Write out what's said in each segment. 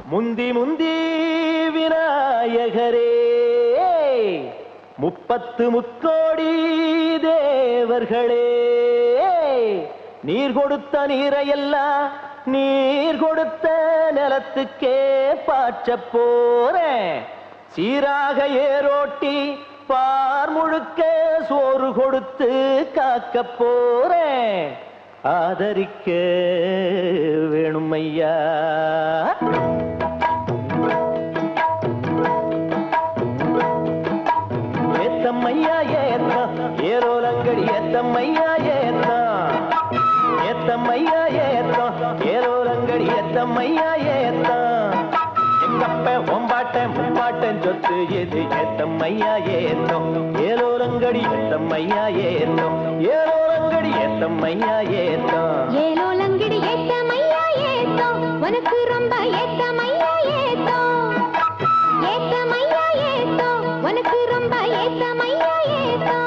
முந்தி முந்தி விநாயகரே முப்பத்து முக்கோடி தேவர்களே நீர் கொடுத்த நீரையெல்லாம் நீர் கொடுத்த நிலத்துக்கே பாய்ச்ச போறேன் சீராக ஏரோட்டி பார் முழுக்க சோறு கொடுத்து காக்க போறேன் ஆதரிக்க வேணும் ஐயா ஏத்தம்மையா ஏத்தம் ஏரோலங்கடி ஏத்தம்மையா ஏத்தம் ஏத்தம்மையா ஏத்தம் ஏரோலங்கடி ஏத்தம்மையா ஏத்தம் எங்கப்ப ஒம்பாட்டன் முப்பாட்டன் சொத்து எது ஏத்தம்மையா ஏத்தம் ஏலோலங்கடி ஏத்தம்மையா ஏத்தம் ஏலோலங்கடி ஏத்தம்மையா ஏத்தம் ஏலோலங்கடி ஏத்தம்மையா ஏத்தம் உனக்கு ரொம்ப ஏத்தம்மையா ஏத்தம் ஏத்தம்மையா ஏத்தம் உனக்கு ரொம்ப ஏத்தம்மையா ஏத்தம்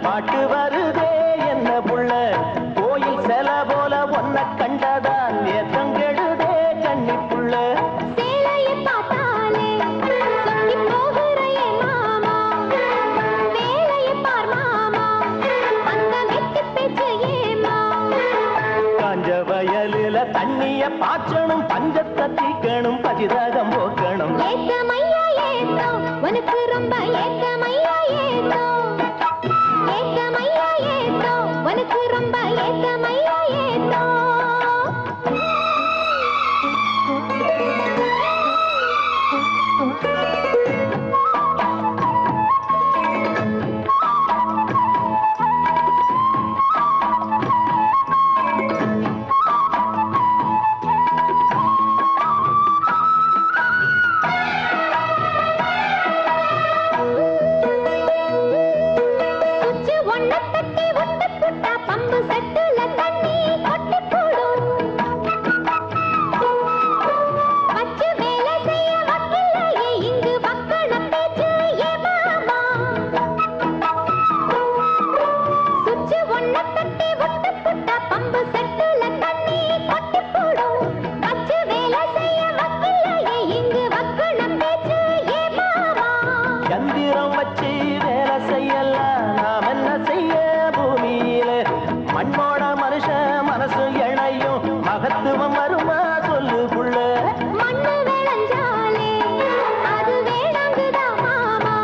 பாட்டு வருதே என்ன புள்ள கோயில் செல போல ஒன்ன கண்டதான் ஏத்தங்கெடுதே கண்ணி புள்ள சேலையை பார்த்தாலே சொக்கி போகுறையே மாமா வேலையை பார் மாமா அந்த நெத்தி பேச்சு ஏமா காஞ்ச வயலில தண்ணிய பாய்ச்சணும் பஞ்சத்தை தீக்கணும் பசிதாகம் போக்கணும் ஏத்தமையா ஏத்தம் உனக்கு ரொம்ப ஏத்தமையா ஏத்தம் ஏத்தமையா ஏத்தம் உனக்கு ரொம்ப ஏத்தமையா ஏத்தம் பம்பு செட்டுல தண்ணி கொட்டி போடும் வச்சு வேலை செய்ய வக்கில்லையே இங்கு வக்கண பேச்சு ஏமாமா சுச்சு ஒன்ன தட்டி விட்டு புட்டா பம்பு செட்டுல தண்ணி கொட்டி போடும் வச்சு வேலை செய்ய வக்கில்லையே இங்கு வக்கண பேச்சு ஏமாமா சந்திரம் வச்சு வேலை செய்யலாம் நாம் என்ன செய்ய பூமியில மண்ணோட மனுஷ மனசு இணையும் மகத்துவம் வருமா சொல்லு புள்ள மண்ணு விளைஞ்சாலே அது வேணாங்குதா மாமா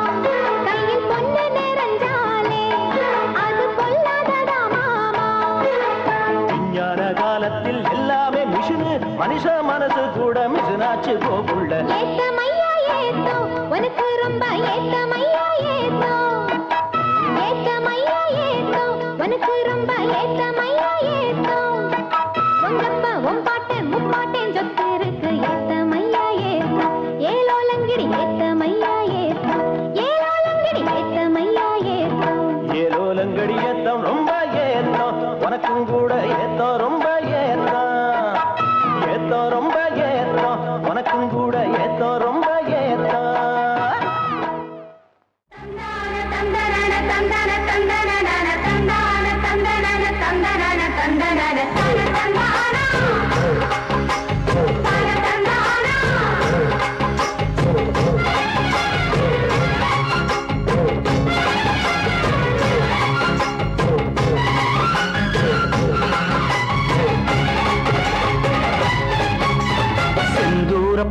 கையில் பொண்ணு நிறைஞ்சாலே அது பொல்லாததா மாமா விஞ்ஞான காலத்தில் எல்லாமே மிஷினு மனுஷ மனசு கூட மிஷினாச்சு போகுள்ள ஏத்தமையா ஏத்தம் உனக்கு ரொம்ப ஏத்தமையா ஏத்தம் ஏத்தமையா ஏத்தம் உனக்கு ரொம்ப ஏத்தமையா ஏத்தம் உங்கப்பா உன் பாட்டன் முப்பாட்டன் சொத்து இருக்கு ஏத்தமையா ஏத்தம் ஏலோலங்கிடி ஏத்தமையா ஏத்தம் ஏலோலங்கிடி ஏத்தமையா ஏத்தம் ஏலோலங்கடி ஏத்தம் ரொம்ப ஏத்தம் உனக்கும் கூட ஏத்தம் ரொம்ப ஏத்தம் ஏத்தம் ரொம்ப ஏத்தம் உனக்கும் கூட ஏத்தம் ரொம்ப ஏத்தம்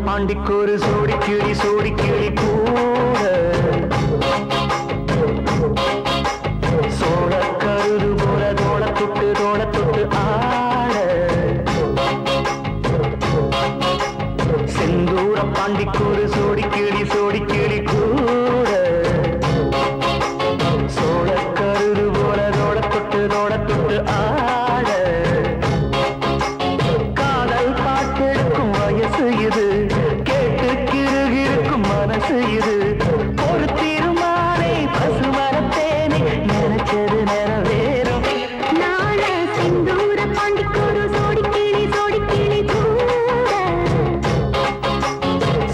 பாண்டிக்கொரு சோடி கிளி கூட சோழ கருது தோட தொட்டு ஆட காதல் பாட்டெடுக்கும் வயசு இது கேட்டு கிருகிருக்கும் மனசு இது ஒரு தீர்மானே பசுமரத்தேனே நினைச்சது நிறைவேறும் நாள செந்தூர பாண்டிக்கொரு சோடி கிளி கூட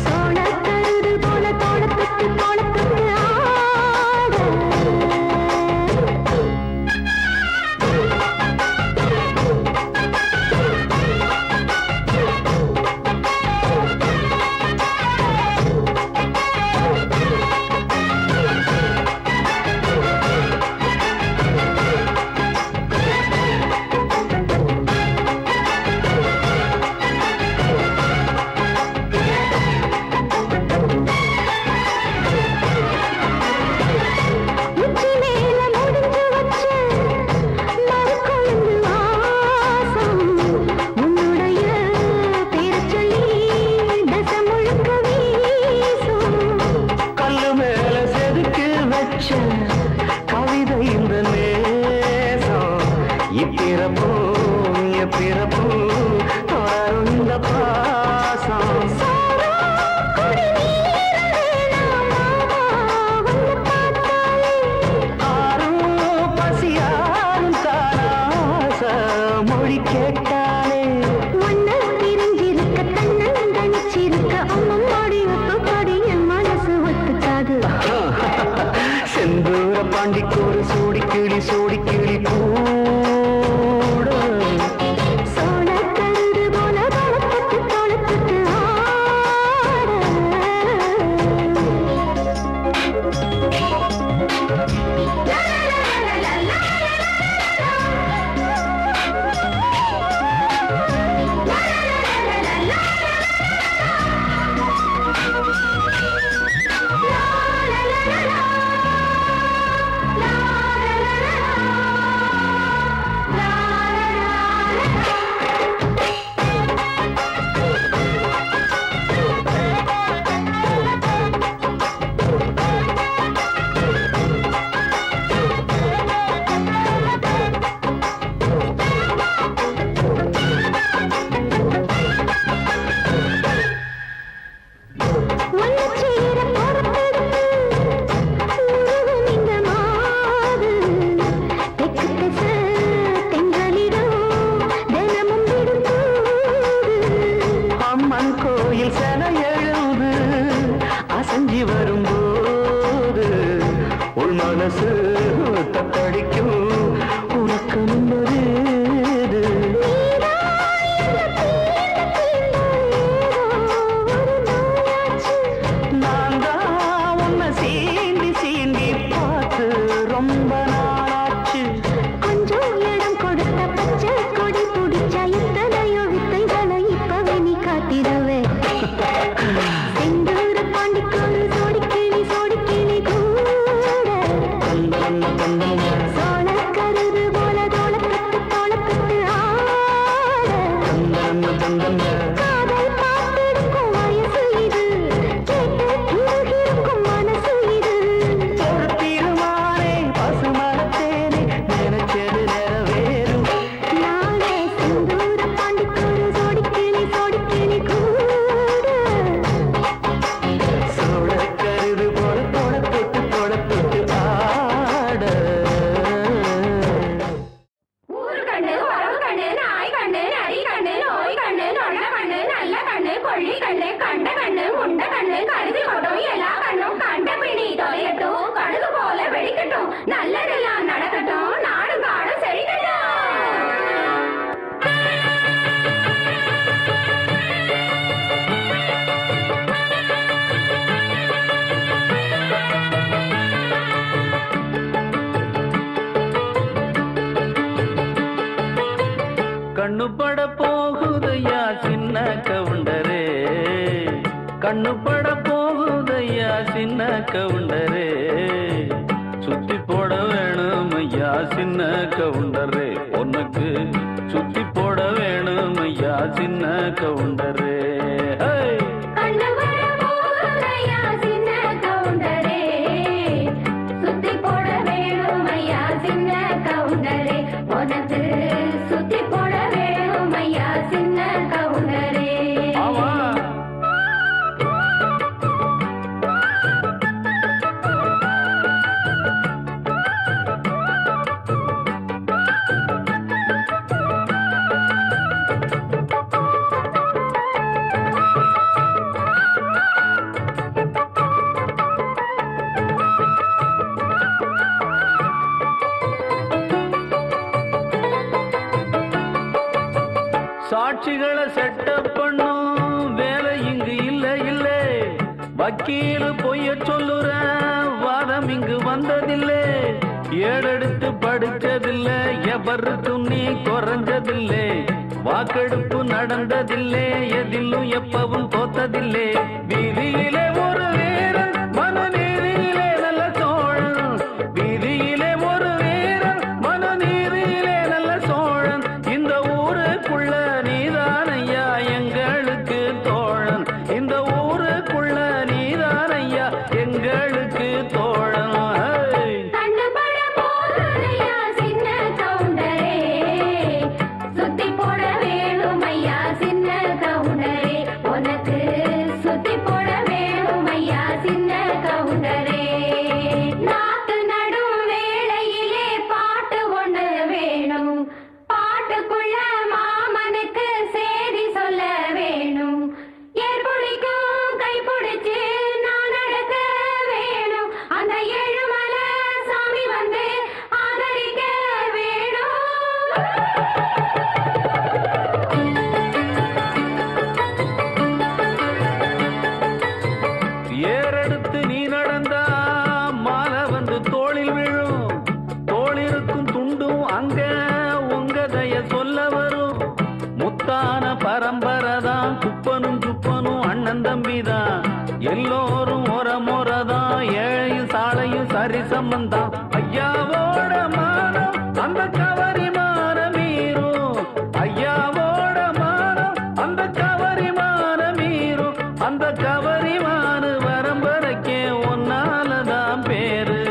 சோழ கருது போல தோளத்துக்கு ஆட கவிதை இந்த நேசம் இப்பிறப்போ எப்பிறப்போ தொடரும் இந்த பாசம் ஆரும் பசியாரும் தாராச மொழி கேட்டாலே ஒன்னு பிரிஞ்சிருக்க தன்னன் தனிச்சிருக்க அம்மம்மாடி ஒத்துப்பாடி என் மனசு ஒத்துக்காது செந்தூர பாண்டிக்கோரு சோடி கிளி கூட சோழ கருது போல தோளத்துக்கு கோயில் சென எழுது அசஞ்சி வரும்போது உள் மனசு தத்தடிக்கும் உறக்கமும் வருது நான் தான் உன்னை சீண்டி சீண்டி பார்த்து ரொம்ப நாளாச்சு கொஞ்சம் இடம் கொடுத்த பச்சை கொடி பிடிச்சா எத்தனையோ வித்தைகளை இப்பவே நீ காத்திடவே செந்தூர பாண்டிக்கொரு சோடி கிளி கூட சோழ கருது போல தோளத்துக்கு ஆட காதல் பாட்டெடுக்கும் வயசு இது கேட்டு கிருகிருக்கும் மனசு இது ஒரு தீர்மானே பசுமரத்தேனே நினைச்சது நிறைவேறும் நாளே செந்தூர பாண்டிக்கொரு சோடி கிளி கூட சோழ கருது போல தோளத்துக்கு ஆட ஊரு கண்ணு வரவு கண்ணு நாய் கண்ணு நரி கண்ணு நோய் கண்ணு நொல்ல கண்ணு நல்ல கண்ணு கொள்ளி கண்ணு கண்ட கண்ணு முண்ட கண்ணு கருதி கொட்டும் எல்லா கண்ணும் கண்ட பிடி தொலையட்டும் கடுகு போல வெடிக்கட்டும் நல்லதெல்லாம் நடக்கட்டும் நாடு காடு செழிக்கட்டும் கண்ணு பட போகுதையா சின்ன கவுண்டரே கண்ணு பட போகுதையா சின்ன கவுண்டரே சுத்தி போட வேணும் ஐயா சின்ன கவுண்டரே உனக்கு சுத்தி போட வேணும் ஐயா சின்ன கவுண்டரே கண்ணு வர போகுதையா சின்ன கவுண்டரே சுத்தி போட வேணும் ஐயா சின்ன கவுண்டரே உனக்கு சுத்தி போட வேணும் ஐயா சின்ன கவுண்டரே. சாட்சிகளை செட்டப் பண்ணும் வேலை இங்கு இல்ல இல்ல. வக்கீல் பொய்ய சொல்லுற வாதம் இங்கு வந்ததில்லை. ஏடெடுத்து படிச்சதில்லை, எவருக்கும் நீ குறைஞ்சதில்லை. வாக்கெடுப்பு நடந்ததில்லை, எதிலும் எப்பவும் தோத்ததில்லை. வீதியிலே ஒரு வீரன், மனநீதியிலே நல்ல சோழன். வீதியிலே ஒரு வீரன், மனநீதியிலே நல்ல சோழன். இந்த ஊருக்குள்ள நீதானையா எங்களுக்கு தோழன். இந்த ஊருக்குள்ள நீதானையா எங்களுக்கு தோழன். கண்ணுபட போகுதையா சின்ன கவுண்டரே, சுத்தி போட வேணும் ஐயா சின்ன கவுண்டரே. உனக்கு சுத்தி போட வேணும் ஐயா சின்ன கவுண்டரே. நாத்து நடும் வேளையிலே பாட்டு ஒண்ணு வேணும். பாட்டுக்குள்ள மாமனுக்கு சேதி சொல்ல வேணும். ஏற்புடிக்கும் கை பிடிச்சு நான் நடக்க வேணும். அந்த ஏழுமலை சாமி வந்து ஆதரிக்க வேணும். ஏறெடுத்து நீ நடந்தா மாலை வந்து தோளில் விழும். தோளிருக்கும் துண்டும் அங்க உங்க தய சொல்ல வரும். முத்தான பரம்பரைதான், குப்பனும் சுப்பனும் அண்ணன் தம்பிதான். எல்லோரும் முறைதான், ஏழையும் சாலையும் சரி சம்பந்தான். ஐயாவோட மானம் அந்த கவரி மான மீறும். ஐயாவோட மானம் அந்த கவரி மான மீறும். அந்த கவரிமானு வரம்பரைக்கே ஒன்னாலதான் பேரு.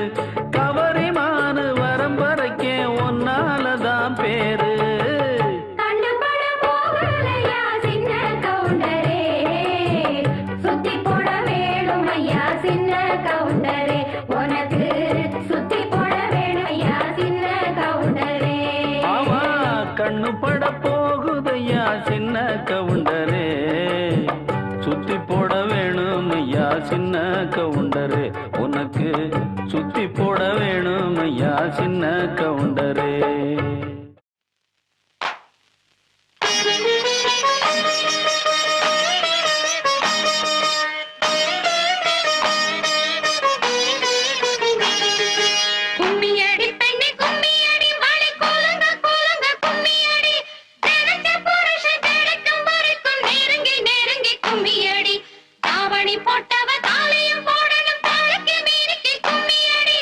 கவரிமானு வரம்பரைக்கே ஒன்னாலதான் பேரு. கண்ணுபட போகலையா சின்ன கவுண்டரே, சுத்தி போட வேணும் ஐயா சின்ன கவுண்டரே. உனக்கு சுத்தி போட வேணும் ஐயா சின்ன கவுண்டரே. ஆமா, கண்ணு பட போகுதையா சின்ன கவுண்டரே. சுத்தி போட வேணும் ஐயா சின்ன கவுண்டரே. உனக்கு சுத்தி போட வேணும் ஐயா சின்ன கவுண்டரே. கும்மியடி பெண்ணே கும்மியடி, வாழை கூலுங்க கூலுங்க கும்மியடி. நினைச்ச புருஷன் கிடைக்கும் வரைக்கும் நெருங்கி நெருங்கி கும்மியடி. தாவணி போட்டவ தாலியும் போடணும், தாளுக்கு மீனிக்கு கும்மியடி.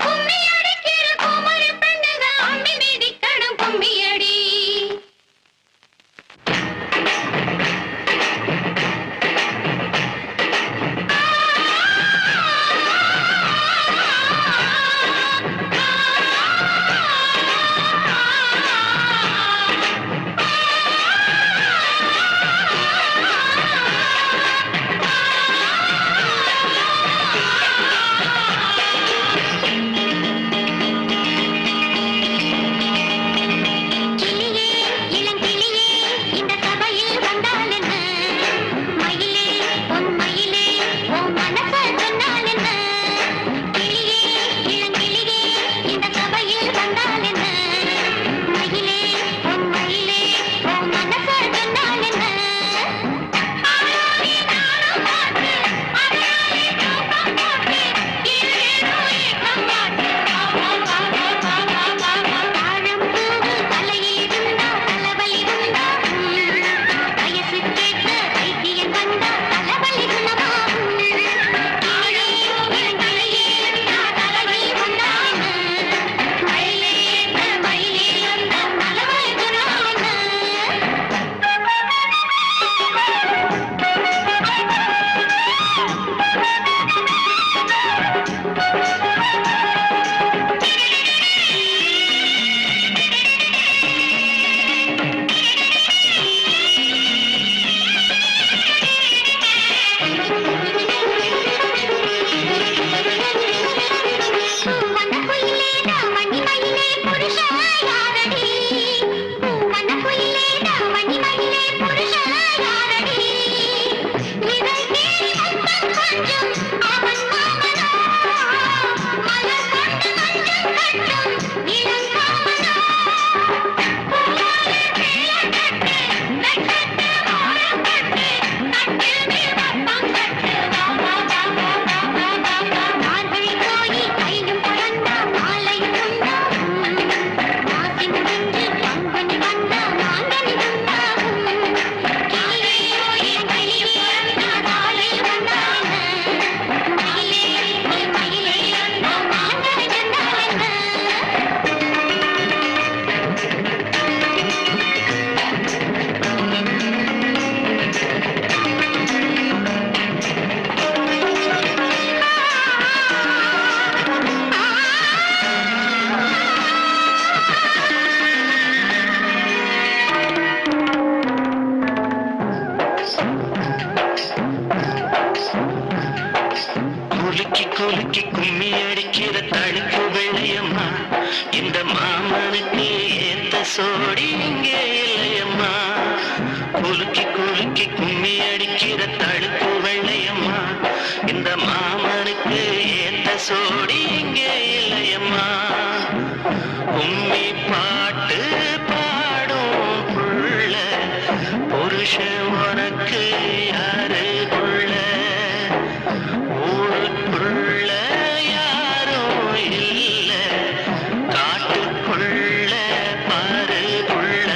கும்மி அடிக்கிற குமரி பெண்ணுங்க அம்மி சோடி இங்கே இல்லையம்மா குலுக்கி குலுக்கி கும்மி அடிக்கிற தடுப்பு வெள்ளையம்மா இந்த மாமனுக்கு ஏத்த சோடி இங்கே இல்லையம்மா கும்மி பாட்டு பாடும் புள்ள புருஷன் உனக்கு யாரு புள்ள ஊருக்குள்ள யாரும் இல்ல காட்டுக்குள்ள பாரு புள்ள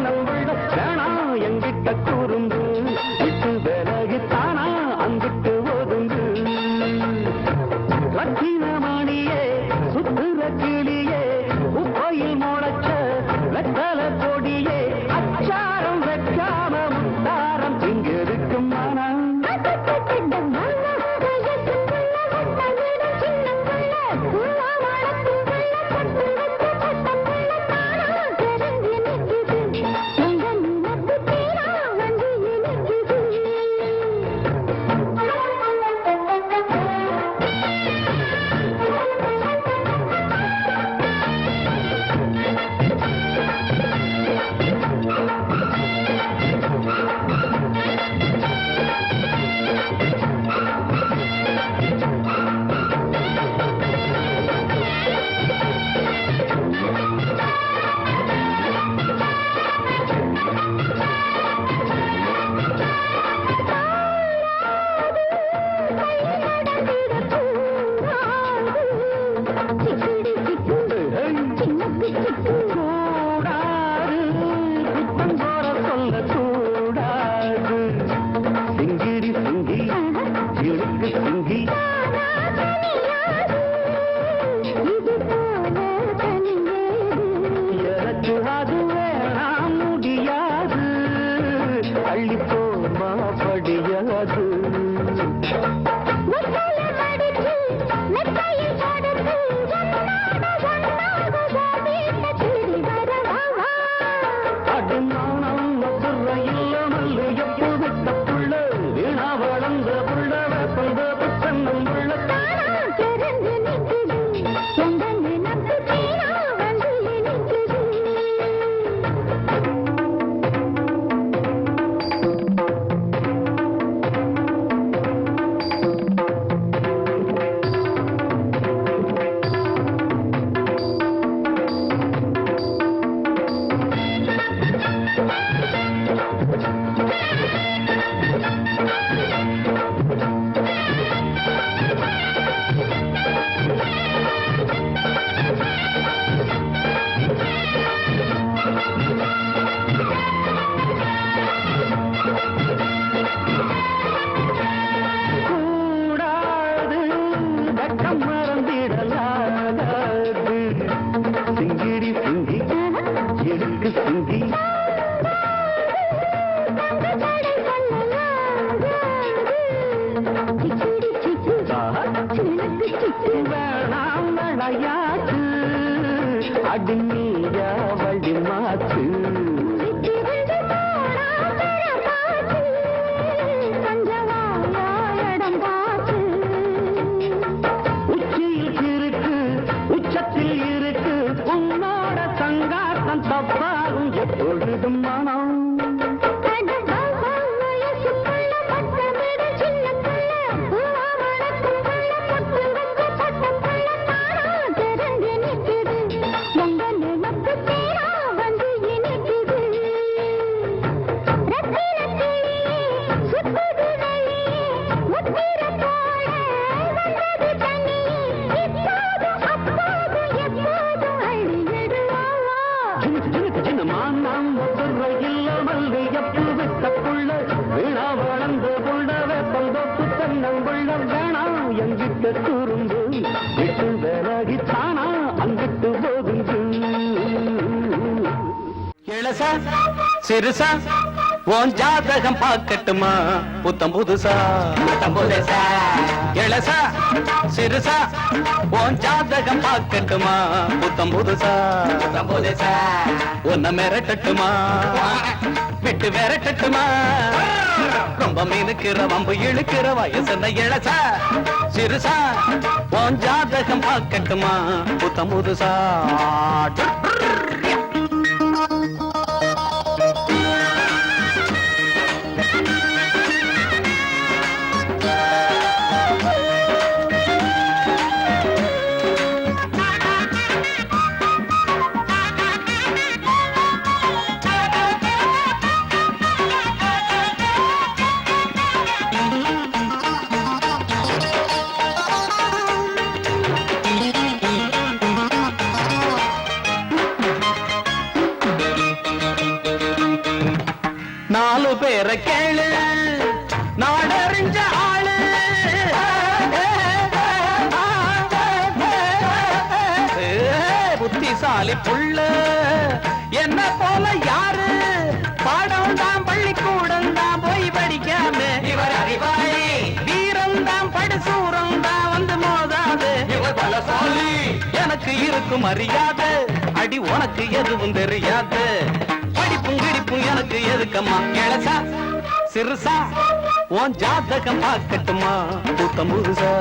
தென்னங்குள்ள வேணாம் எங்கிட்ட கூறுந்து விட்டு விலகித்தானா அங்கிட்டு ஒதுங்கு ரத்தினமணியே சுத்துற கிளியே உப்பையில் முளைச்ச வெத்தல கொடியே அச்சாரம் வைக்காம முத்தாரம் இங்க இருக்கும் மனம் சிறுசா உன் ஜாதகம் பார்க்கட்டுமா புத்தம் புதுசா இளசா சிறுசா உன் ஜாதகம் பார்க்கட்டுமா புத்தம் புதுசா உன்னை மிரட்டட்டுமா விட்டு விரட்டட்டுமா ரொம்ப மீனுக்கிற வம்பு இழுக்கிற வயசுன இளசா சிறுசா உன் ஜாதகம் பார்க்கட்டுமா புத்தம் புதுசா 4 பேரை கேளு நாடறிஞ்ச ஆளு புத்திசாலி புள்ள என்ன போல யாரு பாடம் தான் பள்ளிக்கூடம் தான் போய் படிக்காம இவர் அறிவாளி வீரம் தான் படுசூரம் தான் வந்து மோதாது இவர் பலசாலி எனக்கு இருக்கும் அறியாது அடி உனக்கு எதுவும் தெரியாது படிப்பும் கிடிப்பும் எனக்கு எதுக்கம்மா இளசா சிறுசா உன் ஜாதகம் பார்க்கட்டுமா புத்தம் புதுசா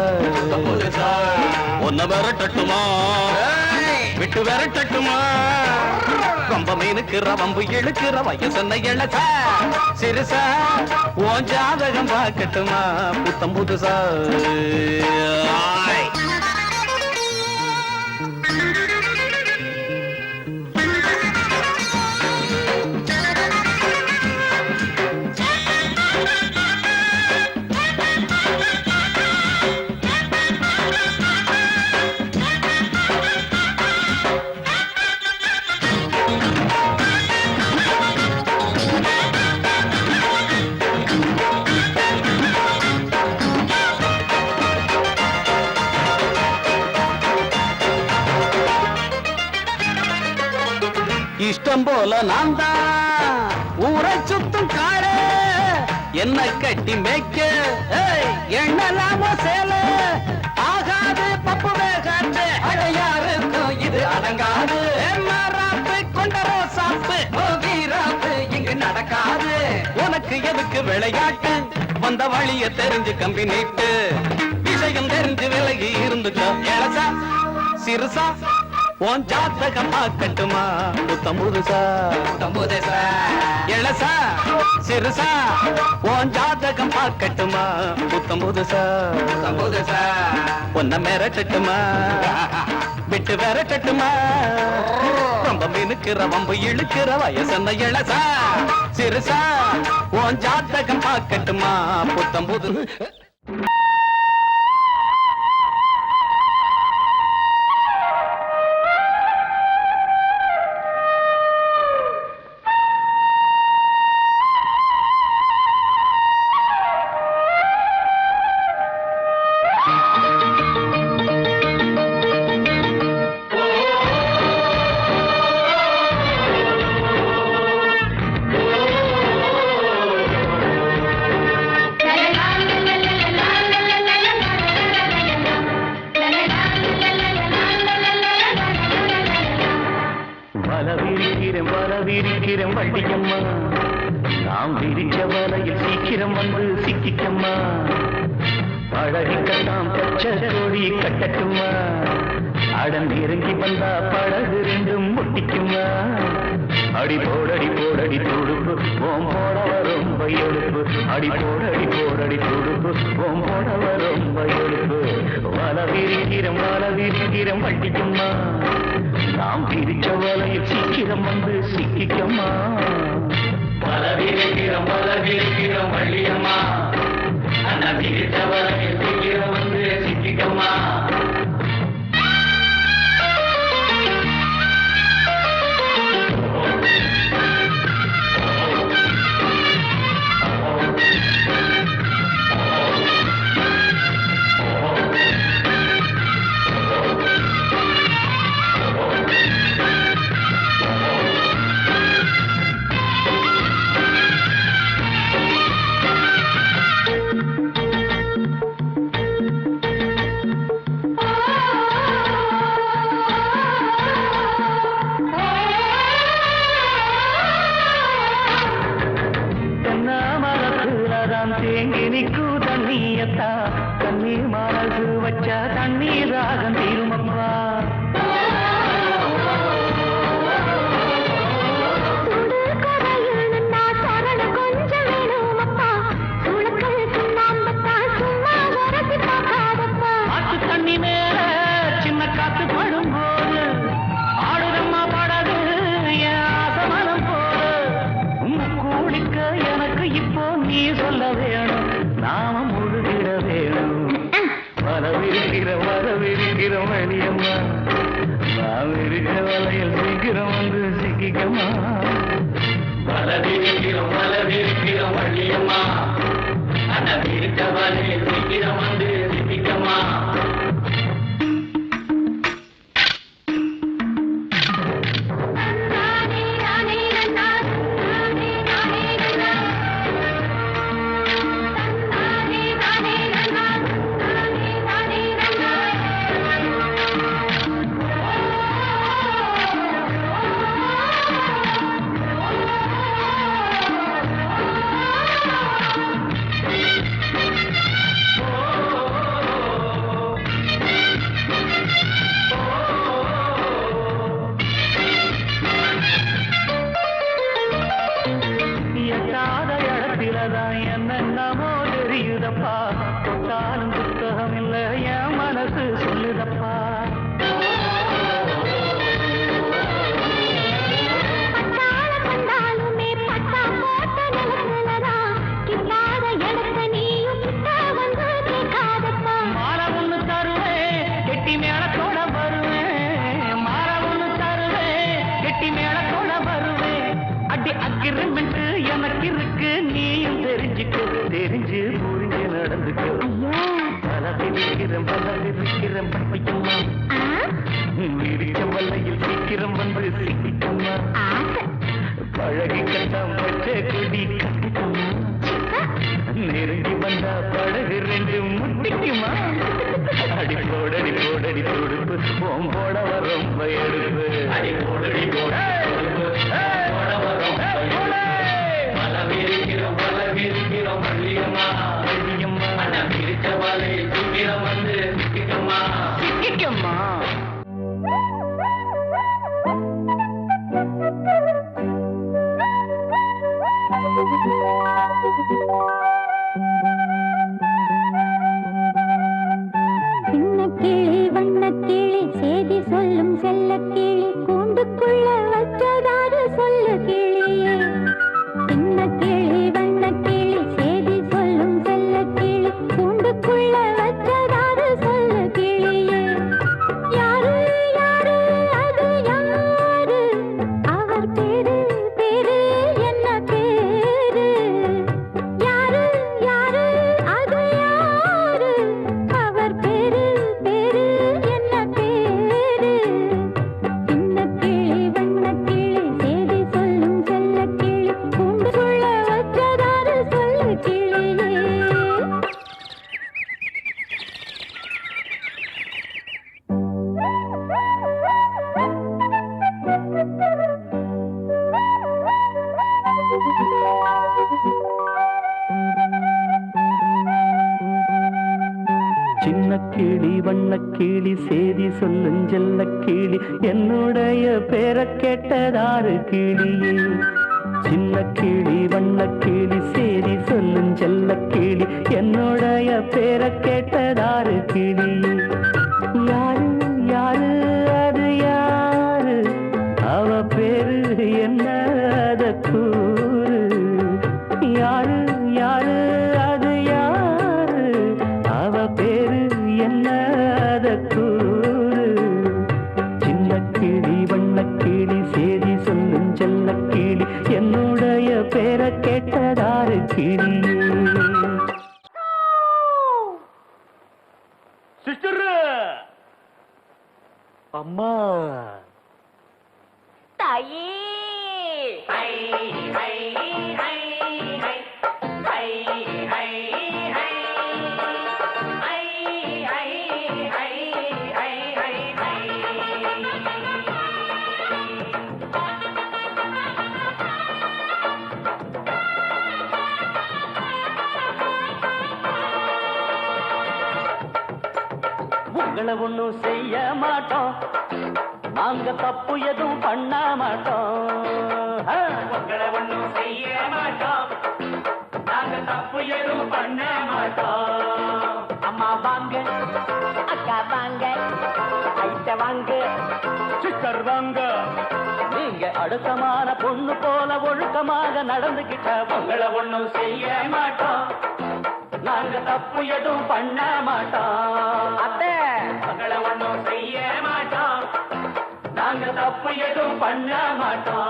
ஒன்ன விரட்டட்டுமா விட்டு விரட்டட்டுமா ரொம்ப மீனுக்குற வம்பு இழுக்கிற வயசன்ன இளசா சிறுசா உன் ஜாதகம் பார்க்கட்டுமா புத்தம் புதுசா இஷ்டம் போல நான் தான் ஊரை சுத்தும் காடு என்ன கட்டி மேய்க்க எண்ணலாமோ சேல ஆகாது பப்பு வேகாது அடையாருக்கும் இது அடங்காது மாறாப்பு கொண்ட ரோசாப்பு வீராப்பு இங்கு நடக்காது உனக்கு எதுக்கு விளையாட்டு வந்த வழிய தெரிஞ்சு கம்பி நீட்டு விஷயம் தெரிஞ்சு விலகி இருந்துக்க இளசா சிறுசா உன் ஜாதகம் பார்க்கட்டுமா புத்தம் புதுசா இளசா சிறுசா உன் ஜாதகம் பார்க்கட்டுமா புத்தம் புதுசா உன்ன மிரட்டட்டுமா விட்டு விரட்டட்டுமா ரொம்ப மினுக்கிற வம்பு இழுக்கிற வயசன்ன இளசா சிறுசா உன் ஜாதகம் பார்க்கட்டுமா புத்தம் புது வள்ளியம்மா நாம் விரிச்ச வலையில் சீக்கிரம் வந்து சிக்கிக்கம்மா பழகிக்கட்டாம் பச்சை கோழி கட்டட்டுமா அடன் இறங்கி வந்தா பழகு ரெண்டும் முட்டிக்குமா அடி போடடி துடுப்பு ஓம் போடவ ரொம்ப எழுப்பு அடி போடடி துடுப்பு ஓம் போடவ ரொம்ப எழுப்பு வலை விரிக்கிறோம் வள்ளியம்மா நாம் பிரிச்ச வலையில் சீக்கிரம் வந்து சிக்கிக்கம்மா வலை விரிக்கிறோம் வள்ளியம்மா அந்த பிரிச்ச வலையில் சீக்கிரம் வந்து சிக்கிக்கம்மா மலவிருக்கிறோம் மலவிருக்கிறோம் வள்ளியம்மா அந்த விரித்தவனே சீக்கிரம் வந்து சித்திக்கம்மா எனக்கு இருக்கு நீயும் தெரிஞ்சுக்க தெரிஞ்சு புரிஞ்சு நடந்துக்க பலவிருக்கிறேன் பையம்மா விரிச்ச வல்லையில் சீக்கிரம் வந்து சிக்கிக்கம்மா பழகி கட்டம் பச்சை கொடி கட்டிக்கம்மா நெருங்கி வந்தா பழகு ரெண்டு முட்டிக்குமா அடி போடடி போடடி துடுப்பு போட ரொம்ப எடுப்பு அடி போடடி போட மலவிருக்கிறோம் வள்ளியம்மா வள்ளியம்மா அண்ணா பிரிச்ச வலை சீக்கிரம் வந்து சிக்கிக்கம்மா சிக்கிக்கம்மா சின்ன கிளி வண்ண கிளி செய்தி சொல்லும் செல்ல கிளி கூண்டுக்குள்ள வச்சதாரு சொல்லு கிளியே சின்ன கிளி வண்ண கிளி செய்தி சொல்லும் செல்ல கிளி கூண்டுக்குள்ள வச்சதாரு சொல்லு கிளியே யாரு யாரு அது யாரு அவர் பேரு பேரு என்ன பேரு யாரு யாரு அது யாரு அவர் பேரு பேரு என்ன பேரு சின்ன கிளி வண்ண கிளி செய்தி சொல்லும் செல்ல கிளி கூண்டுக்குள்ள வச்சதாரு சொல்லு கிளியே சின்ன கிளி வண்ண கிளி சேதி சொல்லும் செல்ல கிளி என்னுடைய பேரை கேட்டதாரு கிளியே சின்ன கிளி வண்ண கிளி சேதி சொல்லும் செல்ல கிளி என்னுடைய பேரை கேட்டதாரு கிளியே யாரு யாரு அது யாரு அவ பேரு என்ன அத கூறு யாரு யாரு அது யாரு அவ பேரு என்ன அத கூறு சின்ன கிளி வண்ண கிளி சேதி சொல்லும் செல்ல கிளி என்னுடைய பேரை கேட்டதாரு கிளியே சிஸ்டர் அம்மா தாயே உங்களை ஒண்ணும் செய்ய மாட்டோம் நாங்க தப்பு எதுவும் பண்ண மாட்டோம் உங்களை ஒண்ணும் செய்ய மாட்டோம் நாங்க தப்பு எதுவும் பண்ண மாட்டோம் அம்மா வாங்க அக்கா வாங்க ஐட்ட வாங்க சிஸ்டர் வாங்க நீங்க அடுத்தமான பொண்ணு போல ஒழுக்கமாக நடந்துகிட்ட உங்களை ஒண்ணும் செய்ய மாட்டோம் நாங்க தப்பு எதுவும் பண்ண மாட்டோம் அத்தை உங்களை ஒண்ணும் செய்ய மாட்டோம் நாங்க தப்பு எதுவும் பண்ண மாட்டோம்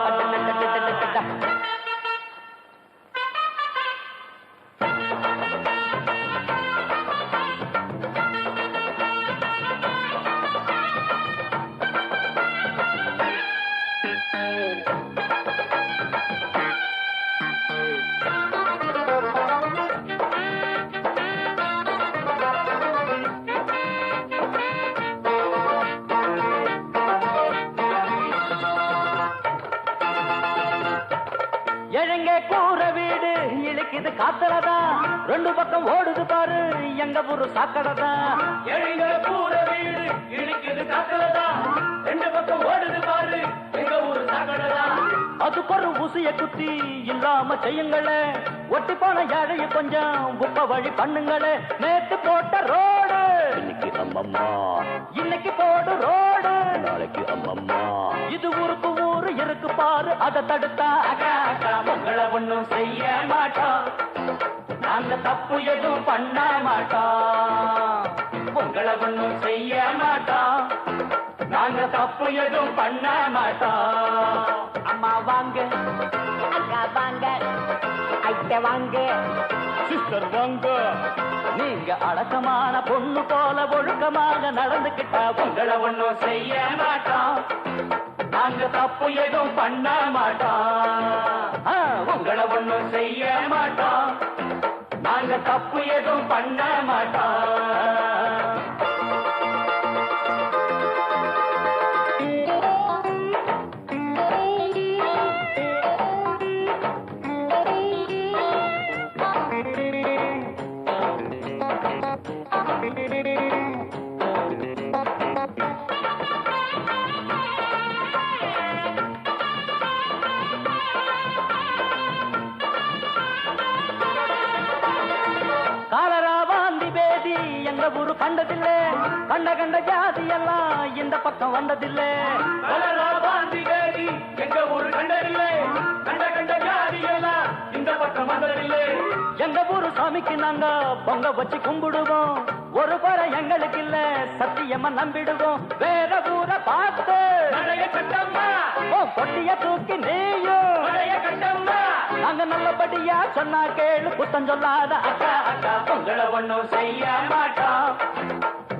எழங்க கூற வீடு இழுக்குது காத்துலதான் ரெண்டு பக்கம் ஓடுது பாரு எங்க ஊரு சாக்கடைதான் எழங்க கூற வீடு இழுக்குது காத்துலதான் ரெண்டு பக்கம் ஓடுது பாரு எங்க ஊரு சாக்கடைதான் அதுக்கு ஒரு ஊசிய குத்தி இல்லாம செய்யுங்களே ஒட்டி போன ஏழைய கொஞ்சம் உப்ப வழி பண்ணுங்களே நேத்து போட்ட ரோடு இன்னைக்கு அம்மம்மா இன்னைக்கு போடு ரோடு நாளைக்கு அம்மம்மா இது ஊருக்கு ஊரு இருக்கு பாரு அதை தடுத்தா அக்கா அக்கா உங்களை ஒண்ணும் செய்ய மாட்டோம் நாங்க தப்பு எதுவும் பண்ண மாட்டோம் உங்களை ஒண்ணும் செய்ய மாட்டோம் நாங்க தப்பு எதுவும் பண்ண மாட்டோம் அம்மா வாங்க அக்கா வாங்க ஐட்ட வாங்க சிஸ்டர் வாங்க நீங்க அடக்கமான பொண்ணு போல ஒழுக்கமாக நடந்துக்கிட்டா உங்களை ஒண்ணும் செய்ய மாட்டோம் நாங்க தப்பு எதுவும் பண்ண மாட்டோம் உங்களை ஒண்ணும் செய்ய மாட்டோம் நாங்க தப்பு எதுவும் பண்ண மாட்டோம் எங்க ஊரு கண்டதில்லை கண்ட கண்ட ஜாதி எல்லாம் இந்த பக்கம் வந்ததில்லை எங்க ஊரு கண்டதில்லை கண்ட கண்ட ஜாதி எல்லாம் இந்த பக்கம் வந்ததில்லை எங்க ஊரு சாமிக்கு நாங்க பொங்க வச்சு கும்பிடுவோம் ஒரு குறை எங்களுக்கு இல்ல சத்தியமா நம்பிடுவோம் வேற ஊரை பார்த்து கட்டம்மா பொட்டிய தூக்கி நீயும் கட்டம்மா நாங்க நல்லபடியா சொன்னா கேளு புத்தம் சொல்லாத அக்கா அக்கா உங்களை ஒண்ணும் செய்ய மாட்டோம்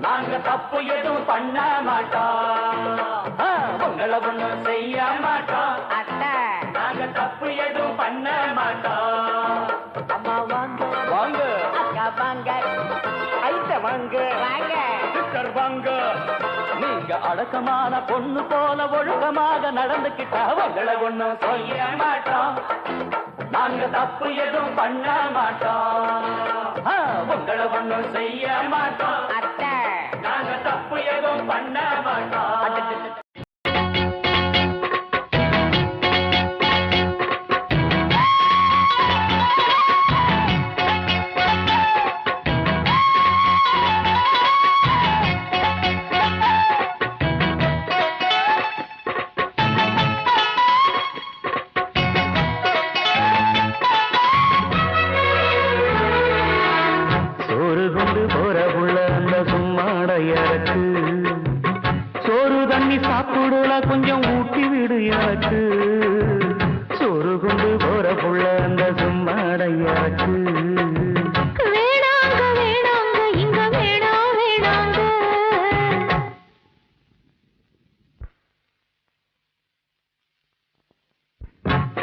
நாங்க தப்பு எதுவும் பண்ண மாட்டோம் உங்களை ஒண்ணும் செய்ய மாட்டோம் அத்தை நாங்க தப்பு எதுவும் பண்ண மாட்டோம் அம்மா வாங்க வாங்க அக்கா வாங்க ஐட்ட வாங்க வாங்க சிஸ்டர் வாங்க நீங்க அடக்கமான பொண்ணு போல ஒழுக்கமாக நடந்துக்கிட்டா உங்களை ஒண்ணும் செய்ய மாட்டோம் நாங்க தப்பு எதுவும் பண்ண மாட்டோம் உங்களை ஒண்ணும் செய்ய மாட்டோம் அத்தை நாங்க தப்பு எதுவும் பண்ண மாட்டோம் சாப்பிடுல கொஞ்சம் ஊட்டி விடு எனக்கு சோறு கொண்டு போற புள்ள அந்த சும்மாட எனக்கு வேணாங்க வேணாங்க இங்க வேணாம் வேணாங்க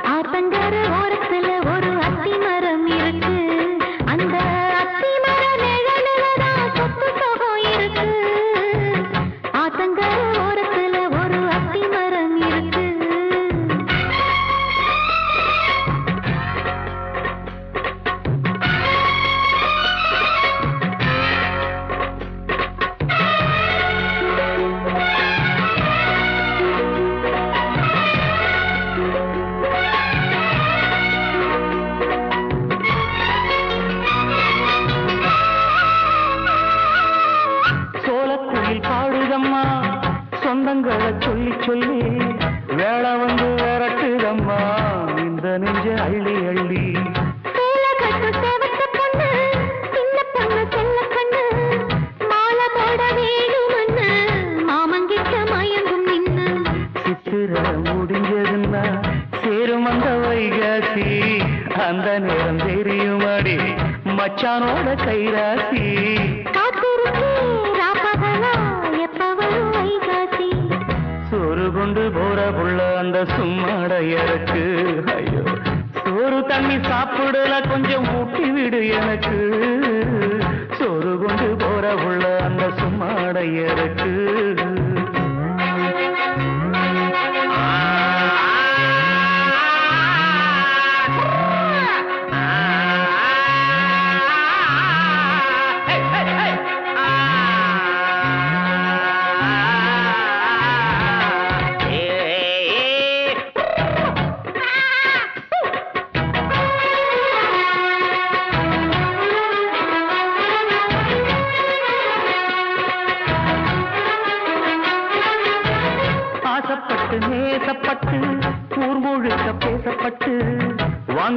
ஆத்தங்கர ஓரத்துல ஒரு அத்தி மரம் இருக்கு அந்த அத்தி மர நிழலுலதான் சொத்து சுகம் இருக்கு ஆத்தங்கர ஓரத்துல ஒரு அத்தி மரம் இருக்கு பாடுதம்மா சொந்தங்களை சொல்லி சொல்லி வேளை வந்து விரட்டுதம்மா இந்த நெஞ்ச அள்ளி அள்ளி சித்திர முடிஞ்சதுன்னா சேரும் அந்த வைகாசி அந்த நேரம் தெரியுமாடி மச்சானோட கைராசி சோறு கொண்டு போற புள்ள அந்த சும்மாட எனக்கு ஐயோ சோறு தண்ணி சாப்பிடல கொஞ்சம் ஊட்டி விடு எனக்கு சோறு கொண்டு போற புள்ள அந்த சும்மாட எனக்கு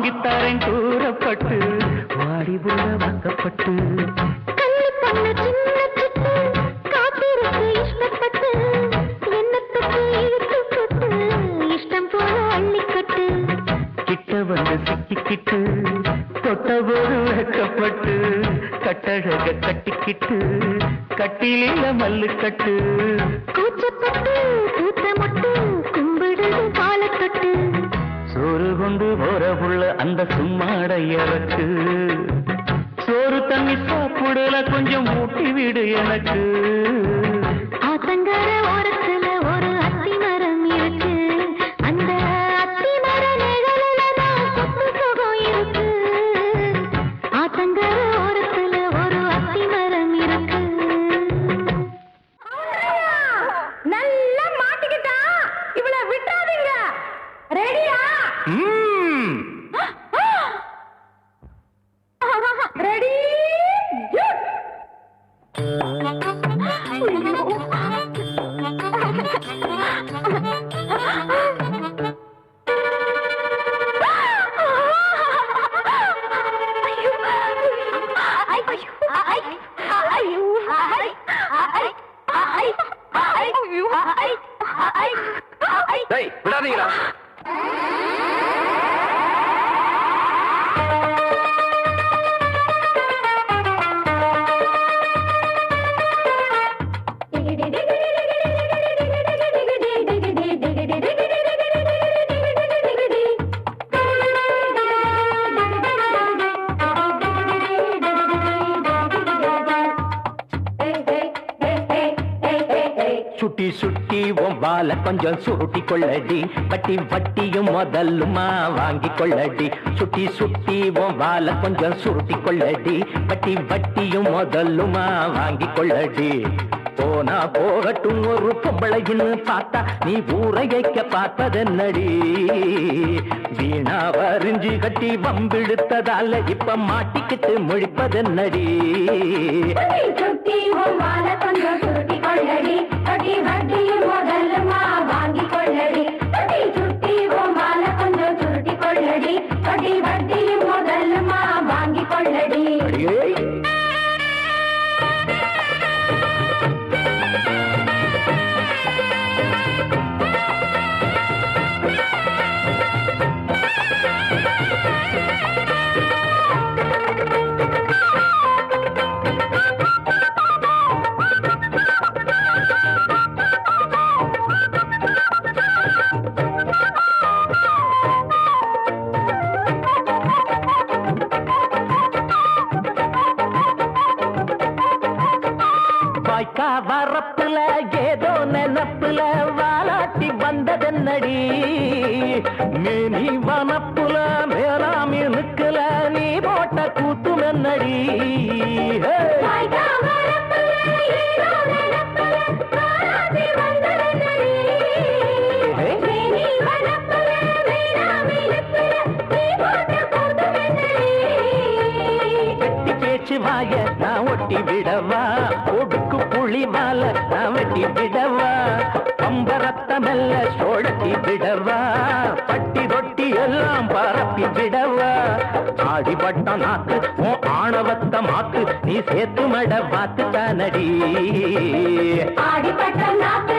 வாங்கித்தாரன் கூறப்பட்டு வாடி புள்ள வாக்கப்பட்டு கண்ணு பொண்ணு சின்ன சிட்டு காத்திருக்கு இஷ்டப்பட்டு என்ன தொட்டு இழுத்து கொட்டு இஷ்டம் போல அள்ளிக்கட்டு கிட்ட வந்து சிக்கிக்கிட்டு தொட்டபோது வைக்கப்பட்டு கட்டழக கட்டிக்கிட்டு கட்டிலில மல்லுக்கட்டு கூச்சப்பட்டு கூத்த மொட்டு கும்பிடுது காலத்தொட்டு சோறு கொண்டு போற புள்ள அந்த சும்மாட இறக்கு சோறு தண்ணி சாப்பிடல கொஞ்சம் ஊட்டி விடு எனக்கு ஆத்தங்கர ஓரத்துல ஒரு அத்தி மரம் இருக்கு அந்த அத்தி மர நிழலில தான் சொத்து சுகம் இருக்கு ஆத்தங்கர ஓரத்துல ஒரு அத்தி மரம் இருக்கு நல்லா மாட்டிக்கிட்டா இவளை விட்டாதீங்க ரெடியா ரெடி விடாதீங்களா சுட்டி சுட்டி ஒவ்வால கொஞ்சம் சுருட்டி கொள்ளடி வட்டி வட்டியும் முதல்லுமா வாங்கி கொள்ளடி சுட்டி சுட்டி ஒவ்வால கொஞ்சம் சுருட்டி கொள்ளடி வட்டி வட்டியும் முதல்லுமா வாங்கி கொள்ளடி போனா போகட்டும் ஒரு பொம்பளைன்னு பார்த்தா நீ ஊரையைக்க பார்ப்பதென்னடி வீணா வரிஞ்சு கட்டி வம்பிழுத்ததால இப்ப மாட்டிக்கிட்டு முழிப்பதென்னடி சுட்டி ஒவ்வால கொஞ்சம் சுருட்டி கொள்ளடி கட்டி வட்டியும் முதல்லுமா வாங்கி கொள்ளடி சுட்டி ஒவ்வால கொஞ்சம் சுருட்டி கொள்ளடி கட்டி வட்டியும் முதல்லுமா வாங்கி கொள்ளடி வரப்புல ஏதோ நினப்புல வாலாட்டி வந்ததென்னடி மேனி வனப்புல மேலாமி நிக்கல நீ போட்ட கூத்துமென்னடி வெட்டி பேச்சு வாய நான் ஒட்டி விடவா ஒடுக்கு புளி மால நான் வெட்டி விடவா பம்பரத்த மெல்ல சோழட்டி விடவா பட்டி ரொட்டி எல்லாம் பரப்பி விடவா ஆடிப்பட்ட நாக்கு உன் ஆணவத்த மாக்கு நீ சேர்த்து மட பார்த்து தானடி ஆடிப்பட்ட நாக்கு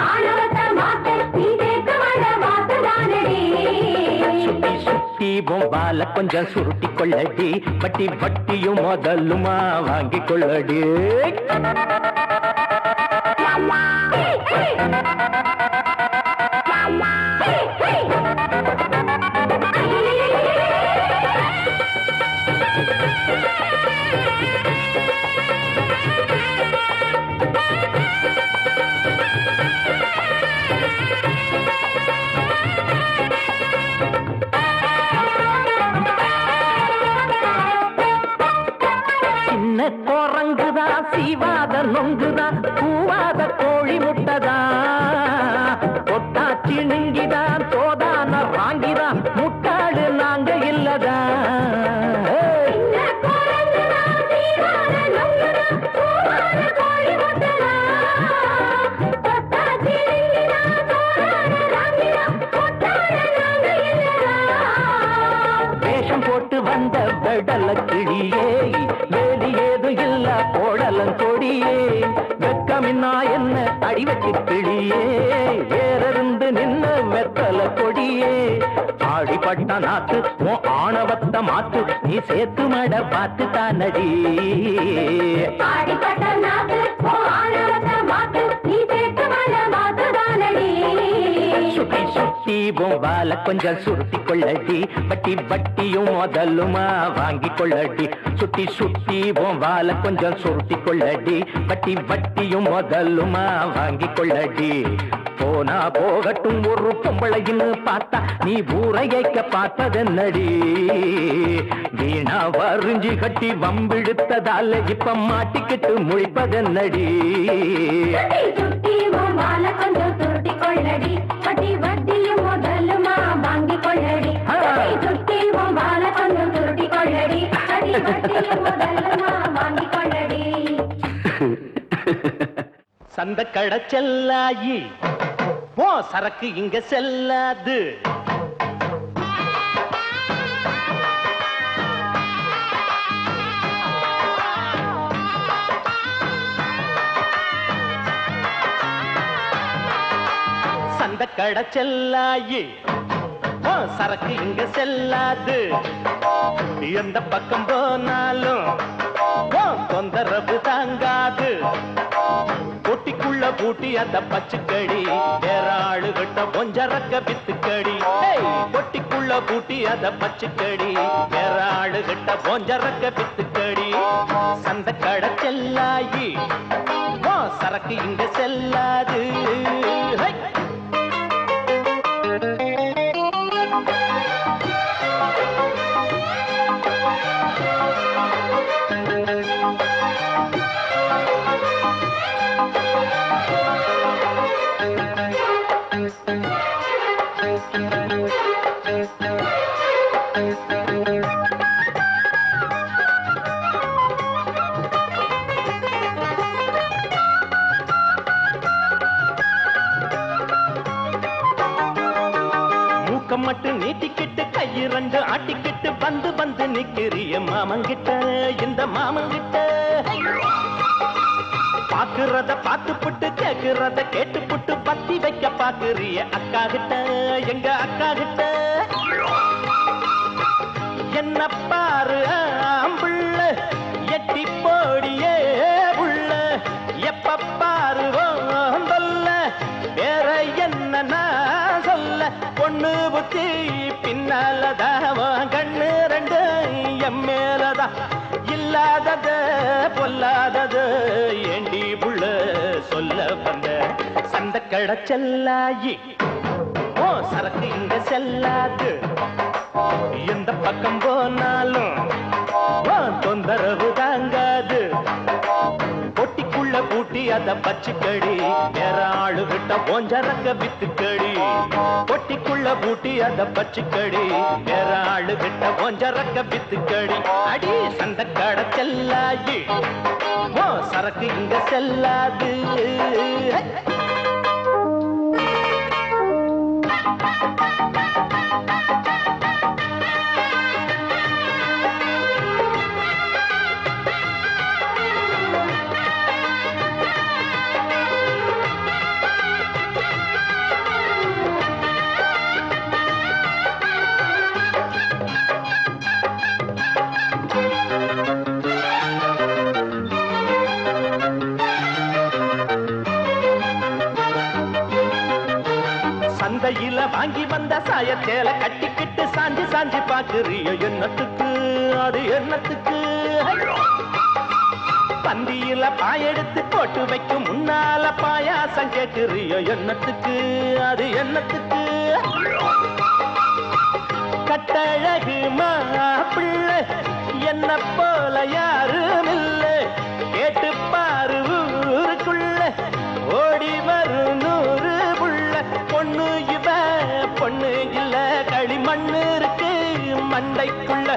ஆணவத்த மாக்கு நீ சேர்த்து மட பார்த்து தானடி சுட்டி சுட்டி பொம்பால கொஞ்சம் சுருட்டி கொள்ளடி வட்டி வட்டியும் முதல்லுமா வாங்கி கொள்ளடி சின்ன குரங்குதா சீவாத நொங்குதா பூவாத கோழி முட்டதா கொட்டாச்சி நுங்கிதான் சோதான வாங்கிதான் முட்டாடு நாங்க இல்லதா வேஷம் போட்டு வந்த வெடல கிளியே வேலி ஏதும் இல்ல கோடலன் கொடியே வெக்கமின்னா என்ன அடிவெட்டு கிளியே வேறிருந்து நின்ன வெத்தல கொடியே ஆடிப்பட்ட நாத்து உன் ஆணவத்த மாத்து நீ சேர்த்து மட பார்த்து தானடி ஆடிப்பட்ட நாத்து உன் ஆணவத்த மாத்து நீ சேர்த்து மட பார்த்து தானடி சுட்டி சுட்டி பொம்பால கொஞ்சம் சுருட்டி கொள்ளடி வட்டி வட்டியும் முதலுமா வாங்கி கொள்ளடி சுட்டி சுட்டி பொம்பால கொஞ்சம் சுருட்டி கொள்ளடி வட்டி வட்டியும் முதலுமா வாங்கி கொள்ளடி போனா போகட்டும் ஒரு பொம்பளைன்னு பார்த்தா நீ ஊரையைக்க பார்த்ததென்னடி வீணா வரிஞ்சி கட்டி வம்பிடுத்ததால இப்ப மாட்டிக்கிட்டு முழிப்பதென்னடி சுட்டி பொம்பால கொஞ்சம் சுருட்டி கொள்ளடி வட்டி வட்டியும் முதலுமா வாங்கி கொள்ளடி சுட்டி பொம்பால கொஞ்சம் சுருட்டி கொள்ளடி வட்டி வட்டியும் முதலுமா வாங்கி கொள்ளடி சந்த கடை செல்லாயி போ சரக்கு இங்க செல்லாது சந்த கடை செல்லாயி போ சரக்கு இங்க செல்லாது எந்த பக்கம் போனாலும் தொந்தரவு தாங்காது பொட்டிக்குள்ள பூட்டி அந்த பச்சுக்கடி வேற ஆளுகிட்ட கொஞ்சரக்க வித்துக்கடி பொட்டிக்குள்ள பூட்டி அந்த பச்சுக்கடி வேற ஆளுகிட்ட கொஞ்சரக்க வித்துக்கடி சந்த கடை செல்லாயி சரக்கு இங்க செல்லாது மட்டும் நீட்டிக்கிட்டு கையிரண்டு ஆட்டிக்கிட்டு வந்து வந்து நிக்கிறிய மாமங்கிட்ட இந்த மாமங்கிட்ட பாக்குறத பார்த்து புட்டு கேக்குறத கேட்டு புட்டு பத்தி வைக்க பாக்குறிய அக்கா கிட்ட எங்க அக்கா கிட்ட என்ன பாரு ஆம்புள்ள எட்டி போடியே உள்ள எப்ப பாருவோம் சொல்ல வேற என்ன நான் சொல்ல பொண்ணு புத்தி பின்னாலதாவா கண்ணு ரெண்டு எம்மேலதா இல்லாதது பொல்லாதது ஏண்டி புள்ள சொல்ல வந்த சந்த கடை செல்லாயி சரக்கு இங்க செல்லாது எந்த பக்கம் போனாலும் தொந்தரவு தாங்காது பொட்டிக்குள்ள பூட்டி அத பச்சுக்கடி வேற ஆளு விட்ட கொஞ்சரக்க வித்துக்கடி பொட்டிக்குள்ள பூட்டி அத பச்சுக்கடி வேற ஆளு விட்ட கொஞ்சரக்க வித்துக்கடி அடி சந்த கடை செல்லாயி சரக்கு இங்க செல்லாது சந்தையில வாங்கி வந்த சாயத்தேல கட்டிக்கிட்டு சாஞ்சி சாஞ்சி பாக்குறிய என்னத்துக்கு அது என்னத்துக்கு பந்தியில பாயெடுத்து போட்டு வைக்கும் முன்னால பாயாசம் கேக்குறிய என்னத்துக்கு அது என்னத்துக்கு கட்டழகு மாப்பிள்ளை என்ன போல யாரும் இல்ல கேட்டு பாரு ஊருக்குள்ள ஓடி வரும் 100 புள்ள பொண்ணு இவ பொண்ணு இல்ல களிமண்ணு இருக்கு மண்டைக்குள்ள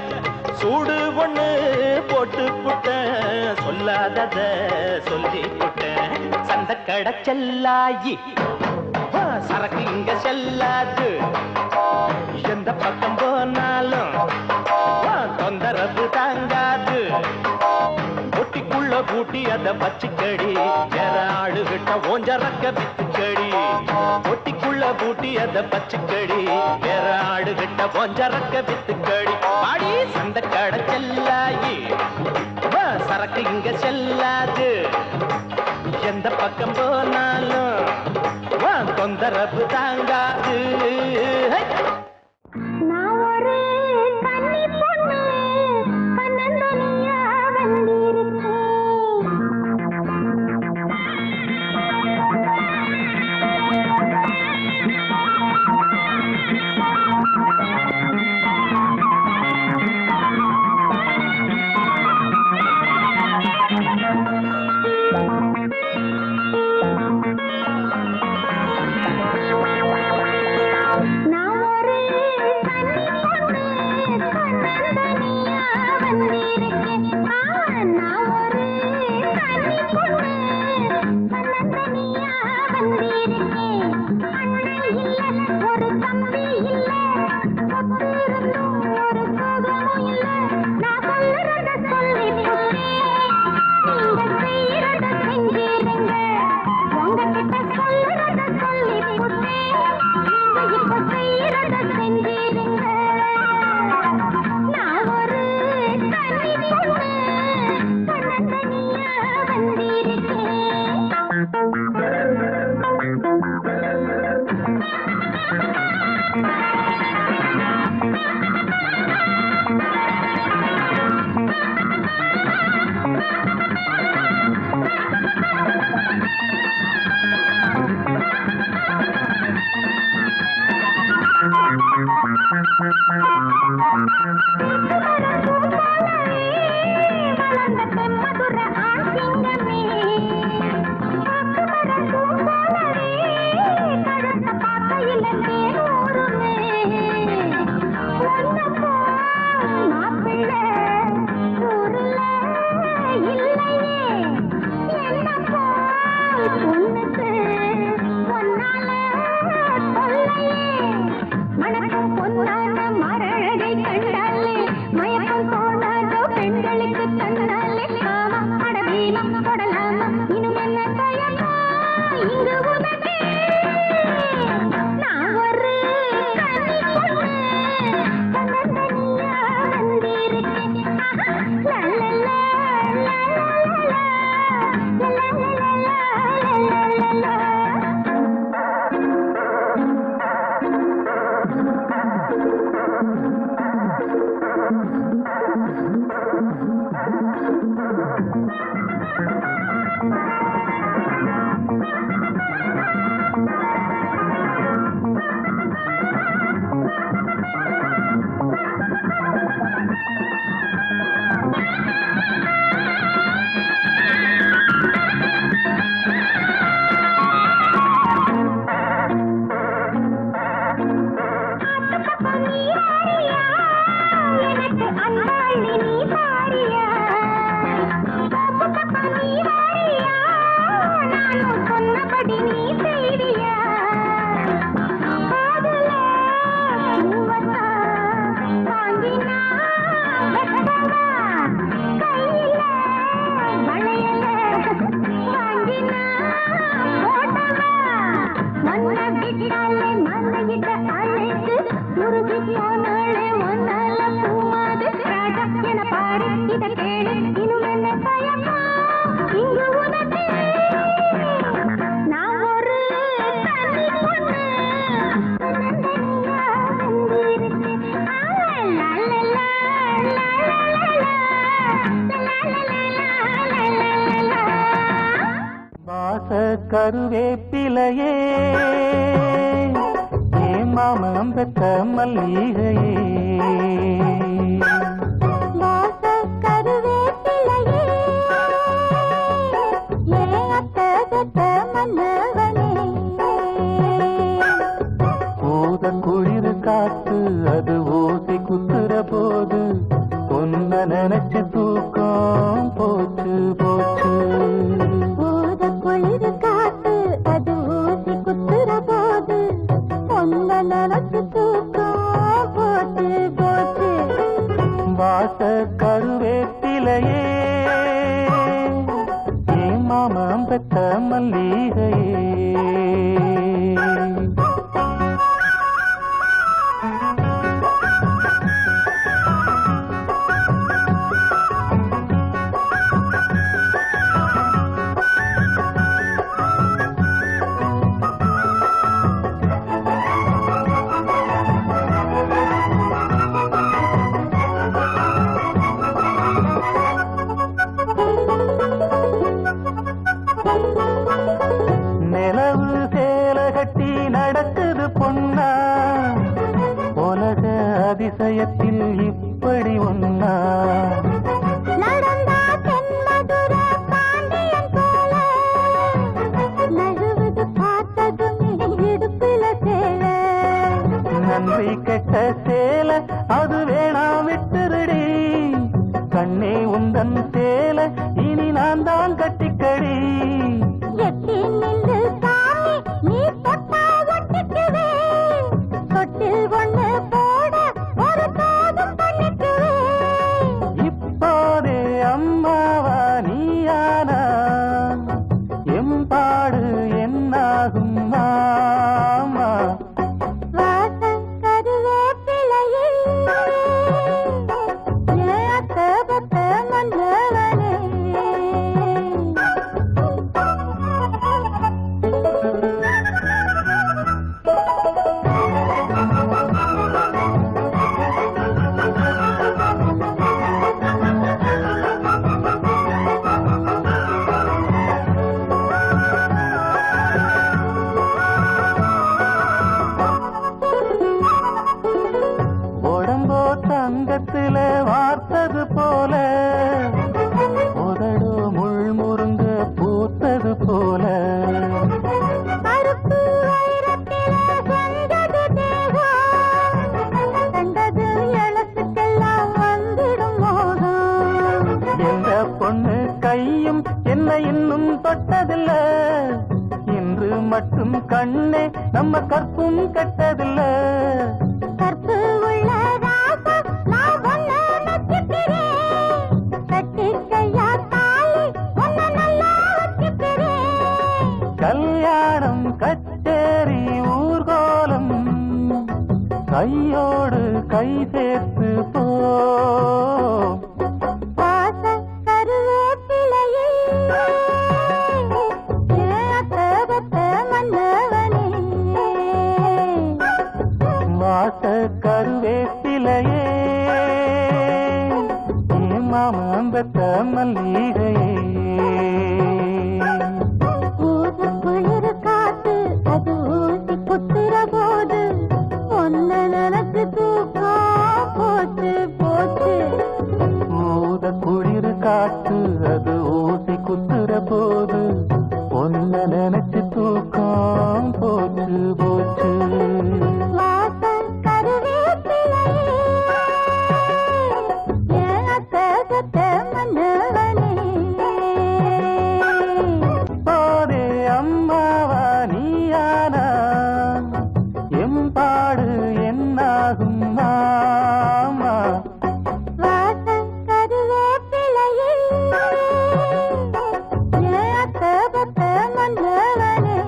சூடு ஒண்ணு போட்டு புட்ட சொல்லாதத சொல்லி புட்ட சந்த கடை செல்லாயி சரக்கு இங்க செல்லாது எந்த பக்கம் போனாலும் பூட்டி அத பச்சுக்கடி வேற ஆளுகிட்ட ஓஞ்சரக்க வித்துக்கடி பொட்டிக்குள்ள பூட்டி அத பச்சுக்கடி வேற ஆளுகிட்ட ஓஞ்சரக்க வித்துக்கடி பாடி சந்த கடை செல்லாயி சரக்கு இங்க செல்லாது எந்த பக்கம் போனாலும் தொந்தரவு தாங்காது நான் ஒரு கன்னி பொண்ணு கண்ணந்தனியா கருவேப்பிலையே ஏன் மாமம் பெற்ற மல்லிகையே குளிர் காத்து அது ஓசை குத்துற போது பொன்ன நினைச்சு தூக்கம் போச்சு போச்சு குளிர் காத்து அது ஊசி குத்துற போது பொன்ன நினைச்சு தூக்கம் போச்சு போச்சு வாச கருவேப்பிலையே பெத்த மல்லிகையே. நிலவு சேல கட்டி நடக்குது பொன்னா, உலக அதிசயத்தில் இப்படி ஒன்னா. நடந்தா தென்மதுர பாண்டியன் போல, நழுவுது பார்த்ததும் இடுப்புல சேல. நன்றி கெட்ட சேல அது வேணாம் விட்டுருடி, கண்ணே உந்தன் சேல இனி நான் தான் கட்டிக்கடி. எட்டி நின்று சாமி நீ தொட்டா ஒட்டிக்குவே, தொட்டில் ஒண்ணு போட ஒரு தோதும் பண்ணிக்குவே. இப்போதே அம்மாவா நீயானா, எம்பாடு என்னாகும் மாமா. வாசம் கருவேப்பிலையே, ஏத்தபத்த மன்னவனே. உடம்போ தங்கத்தில வார்த்தது போல, உதடோ முள் முருங்க பூத்தது போல. அறுப்பு வைரத்திலே செஞ்சது தேகம், கண்டது எழுத்துக்கெல்லாம் வந்திடும் மோகம். எந்த பொண்ணு கையும் என்ன இன்னும் தொட்டதில்ல, இன்று மட்டும் கண்ணே நம்ம கற்பும் கட்டதில்ல. கற்பு உள்ள ராசம் நான் ஒண்ணு நச்சுக்கிறேன், கட்டிக்கையா தாலி ஒண்ணு நல்லா வச்சுக்கிறேன். கல்யாணம் கச்சேரி ஊர்கோலம், கையோடு கை சேர்த்து போ. வாசம் கருவேப்பிலையே, ஏத்தபத்த மன்னவனே. வாச கருவேப்பிலையே, மாமம்பத்த மல்லிகையே. ஊது குளிர் காத்து அது ஊசி குத்துற போது, ஒன்ன நினைச்சு தூக்கம் போச்சு போச்சு. ஊத குளிர் காற்று அது ஊசி குத்துற போது, ஒன்ன நினைச்சு தூக்கம் போச்சு போச்சு. வாசம் கருவேப்பிலையே, ஏத்தபத்த மன்னவனே. போதே அம்மாவா நீயானா, எம்பாடு என்னாகும் மாமா. வாசம் கருவேப்பிலையே, ஏத்தபத்த மன்னவனே.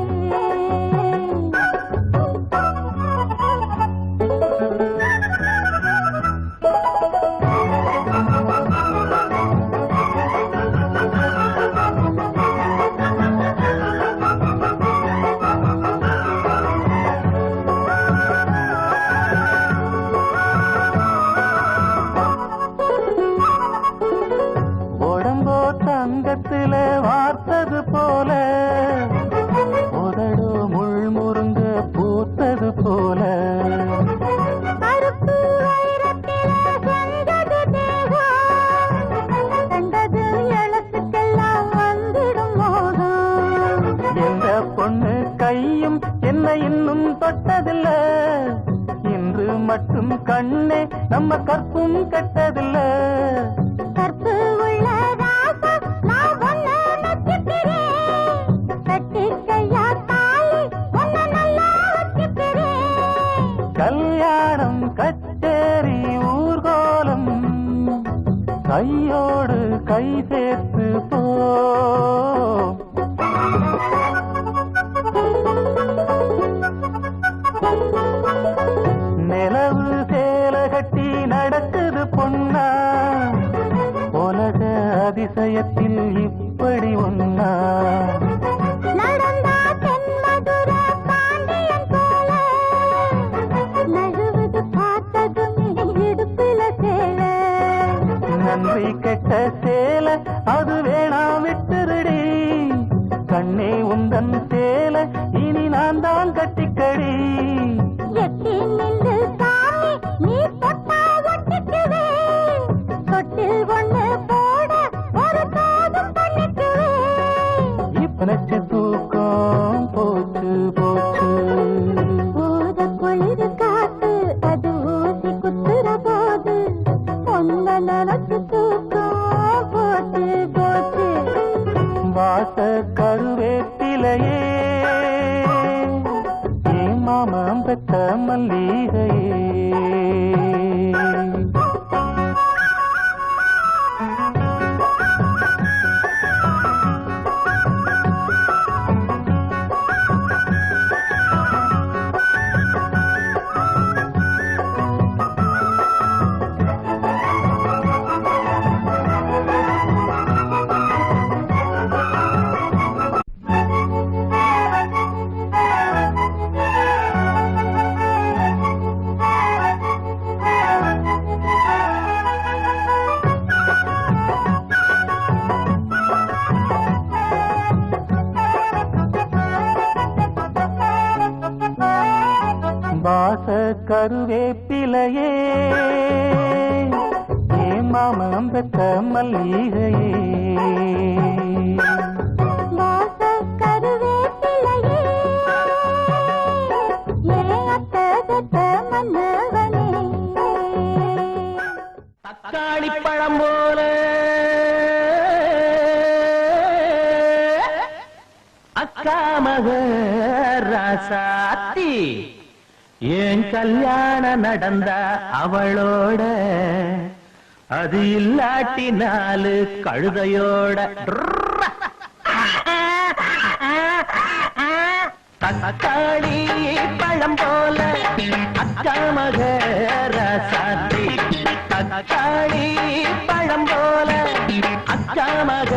உடம்போ தங்கத்தில வார்த்தது போல, உதடோ முள் முருங்க பூத்தது போல. அறுப்பு வைரத்திலே செஞ்சது தேகம், கண்டது எழுத்துக்கெல்லாம் வந்திடும் மோகம். எந்த பொண்ணு கையும் என்ன இன்னும் தொட்டதில்ல, இன்று மட்டும் கண்ணே நம்ம கற்பும் கட்டதில்ல. கற்பு உள்ள ராசம் நான் ஒண்ணு நச்சுக்கிறேன், கட்டிக்கையா தாலி ஒண்ணு நல்லா வச்சுக்கிறேன். கல்யாணம் கச்சேரி ஊர்கோலம், கையோடு கை சேர்த்து போ. அதிசயத்தில் இப்படி ஒன்னா நடந்தா தென்மதுர பாண்டியன் போல நழுவது பார்த்ததுமே இடுப்புல சேல நன்றி கெட்ட சேல அது வேணாம் விட்டுருடி கண்ணே உந்தன் சேல இனி நான் தான் கட்டிக்கடி எட்டி நின்று சாமி நீ தொட்டா ஒட்டிக்குவே தொட்டில் ஒண்ணு போட ஒரு தோதும் பண்ணிக்குவே இப்பனச்சு தூக்கம் போச்சு போச்சு ஊத குளிர் காத்து அது ஊசி குத்துற போது பொண்ண நினைச்சு தூக்கம் போச்சு போச்சு வாச கருவேப்பிலையே ஏன் மாமம் பெற்ற மல்லிகையே வாச கருவேப்பிலையே ஏன் மாமம் பெற்ற மல்லிகையே வாச கருவேப்பிலையே ஏன் அத்தகத்த மன்னவனே தக்காளி பழம் போல அக்கா மக ராசாத்தி ஏன் கல்யாணம் நடந்தா அவளோட அது இல்லாட்டி நாலு கழுதையோட தக்காளி பழம் போல அக்கா மக ராசாத்தி தக்காளி பழம் போல அக்கா மக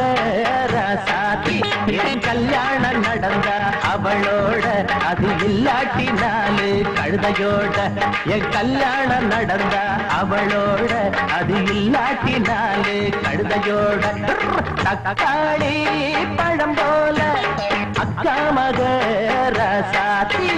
ராசாத்தி என் கல்யாணம் நடந்தா அவளோட அது இல்லாட்டி நாலு கழுதையோட என் கல்யாணம் நடந்தா அவளோட அது இல்லாட்டி நாலு கழுதையோட தக்காளி பழம் போல அக்கா மக ராசாத்தி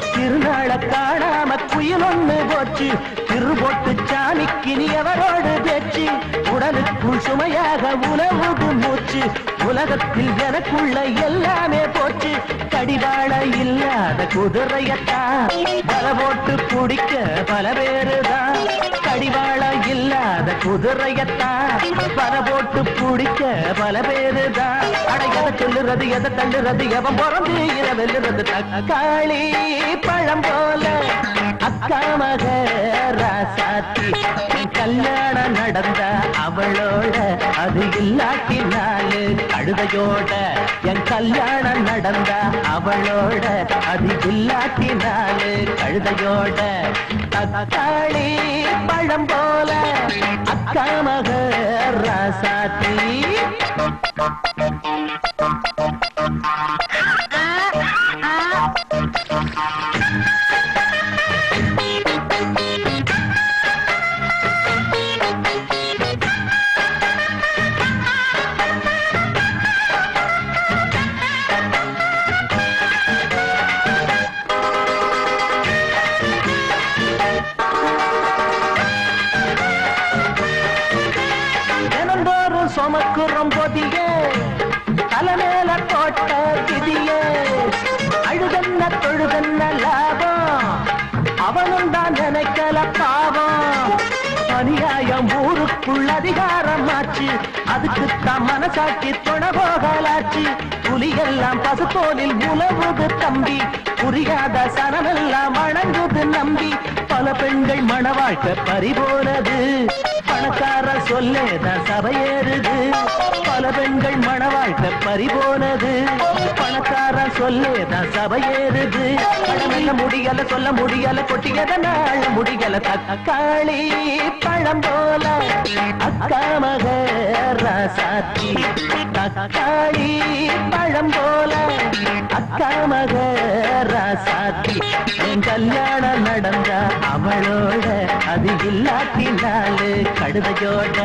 திருநாள காணாம குயில் ஒண்ணு போச்சு திருபொட்டு சாமிக்கு நீ எவரோடு பேச்சு உடலுக்குள் சுமையாக உணவுது மூச்சு உலகத்தில் எனக்குள்ள எல்லாமே போச்சு கடிவாள இல்லாத குதிரையத்தான் பல போட்டு பிடிக்க பல பேருதான் கடிவாள இல்லாத குதிரையத்தான் பல போட்டு பிடிக்க பல பேருதான் அட எதை சொல்லுறது எதை தள்ளுறது எவன் பிறந்து இதை வெல்லுறது தக்காளி பழம் போல அக்கா மக ராசாத்தி கல்யாணம் நடந்த அவளோட அது இல்லாட்டி நாலு கழுதையோட என் கல்யாணம் நடந்த அவளோட அது இல்லாட்டி நாலு கழுதையோட தக்காளி பழம் போல அக்கா மக ராசாத்தி சுமக்குறோம் போதியே தலை மேல ஊருக்குள் அதிகாரமாச்சு, அதுக்குத்தான் மனசாட்சி தொட போகலாச்சு. புலியெல்லாம் பசுத்தோலில் உலவுது தம்பி, புரியாத சனமெல்லாம் வணங்குது நம்பி. பல பெண்கள் மண வாழ்க்கை பறிபோனது, பணக்கார சொல்லேதான் சபையேறுது. பல பெண்கள் மண வாழ்க்கை பறிபோனது, பணக்கார சொல்லேதான் சபையேறுது. பணமெல்ல முடியல சொல்ல முடியல கொட்டியத நாள் முடியல. தக்காளி பழம் போல அக்காமக ராசாத்தி, தக்காளி பழம் போல அக்காமக ராசாத்தி. என் கல்யாணம் நடந்தா அவளோட, அது இல்லாட்டினாலு கழுதையோட.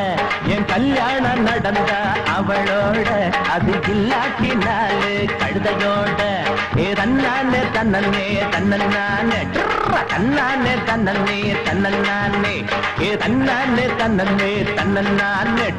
என் கல்யாணம் நடந்தா அவளோட, அது இல்லாட்டினாலு கழுதையோட. ஏ தன்னானே தன்னே தன்னே தன்னானே தன்னே தன்னே, ஏ தன்னானே தன்னே தன்னே.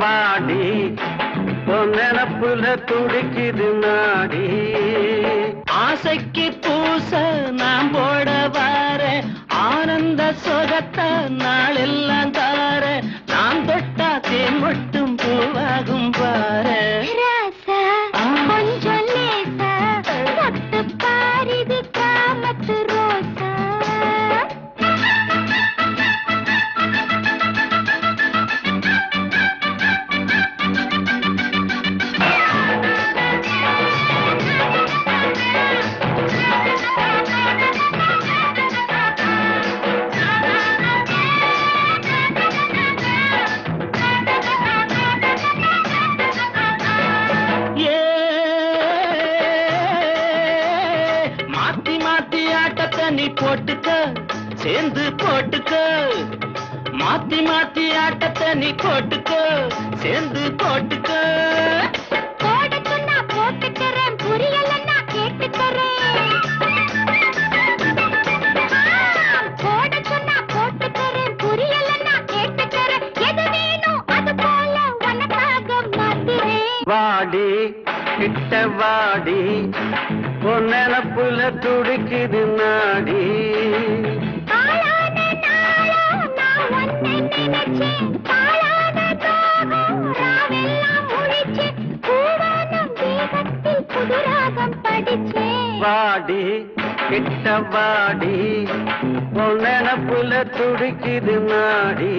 வாடி பொன்னப்புல துடிக்குது நாடி. ஆசைக்கு பூச நாம் போட வார, ஆனந்த சொகத்த நாளெல்லாம் தார. நாம் தொட்டா தேன் மட்டும் பூவாகும் பார. கொஞ்சம் லேசா தொட்டு பாரிது காமத்து ரோசா. போட்டுக்க சேர்ந்து போட்டுக்க, மாத்தி மாத்தி ஆட்டத்தை நீ போட்டுக்க சேர்ந்து போட்டுக்க. போட்டுன்னா போட்டுக்கிறேன், புரியலன்னா கேட்டுக்கிறேன். போட்டுன்னா போட்டுக்கிறேன், புரியலன்னா கேட்டுக்கிறேன். எது வேணும் அது போல உனக்காக மாத்துறேன். வாடி கிட்ட வாடி பொன்னப்புல துடிக்குது நாடி. வாடி கிட்ட வாடி பொன்னப்புல துடிக்குது நாடி.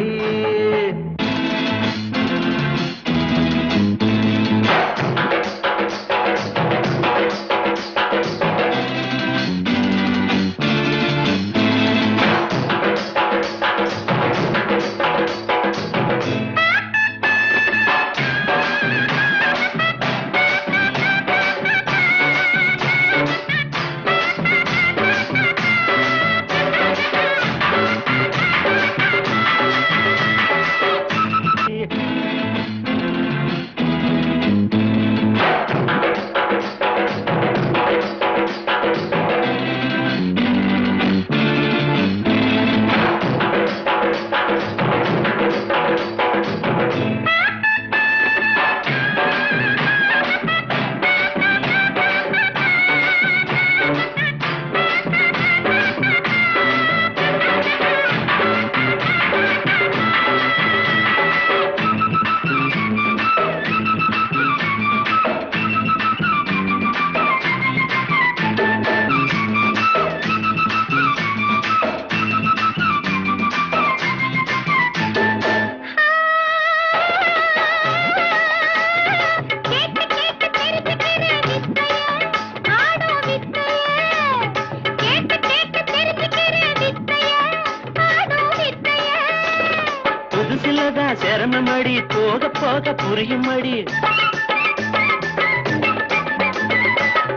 புதுசுலதான் சிரமமடி போக போக புரியுமடி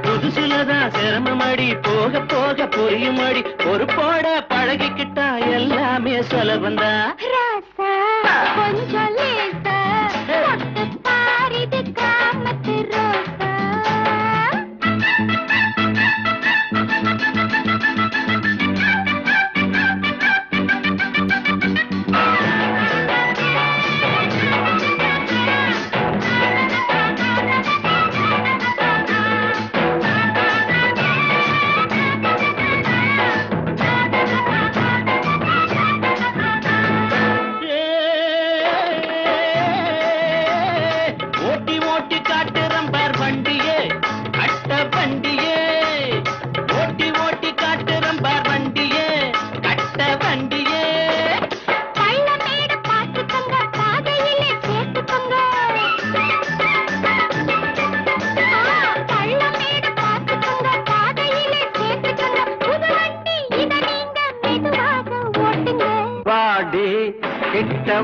புதுசுலதான் சிரமமடி போக போக புரியுமடி பொறுப்போட பழகிக்கிட்டா எல்லாமே சுலபந்தா கொஞ்சம் லேசா தொட்டு பாரிது காமத்து ரோசா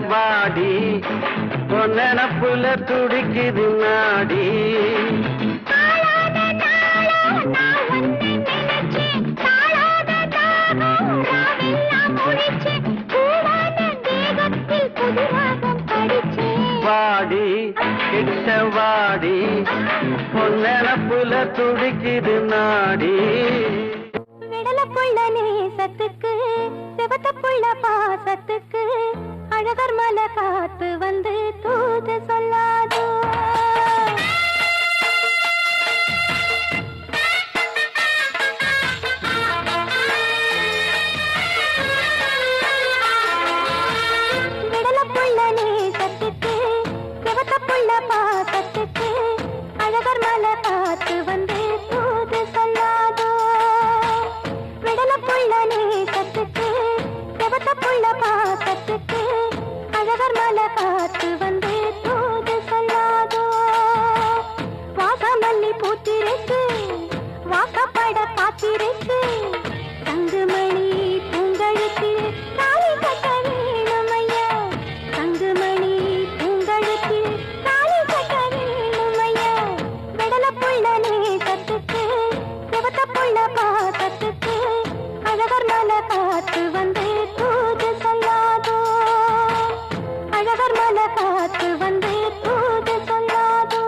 வாடி பொன்னப்புல துடிக்குது நாடி வாடி கிட்ட வாடி பொன்னப்புல துடிக்குது நாடி விடல புள்ள நேசத்துக்கு சிவத்த புள்ள பாசத்துக்கு அழகர் மலை காத்து வந்து தூது சொல்லாதோ விடல புள்ள நேசத்துக்கு சிவத்த புள்ள பாசத்துக்கு அழகர் மலை காத்து வந்து தூது சொல்லாதோ விடல புள்ள நேசத்துக்கு சிவத்த புள்ள பாசத்துக்கு அழகர் மலை காத்து வந்து தூது சொல்லாதோ வாசமல்லி பூத்திருக்கு வாக்கப்பட காத்திருக்கு தங்குமணி பூங்கழுத்தில் தாலி கட்ட வேணுமையா தங்குமணி பூங்கழுத்தில் தாலி கட்ட வேணுமையா விடல புள்ள நேசத்துக்கு சிவத்த புள்ள பாசத்துக்கு அழகர் மலை காத்து வந்து தூது சொல்லாதோ அழகர் மலை காத்து வந்து தூது சொல்லாதோ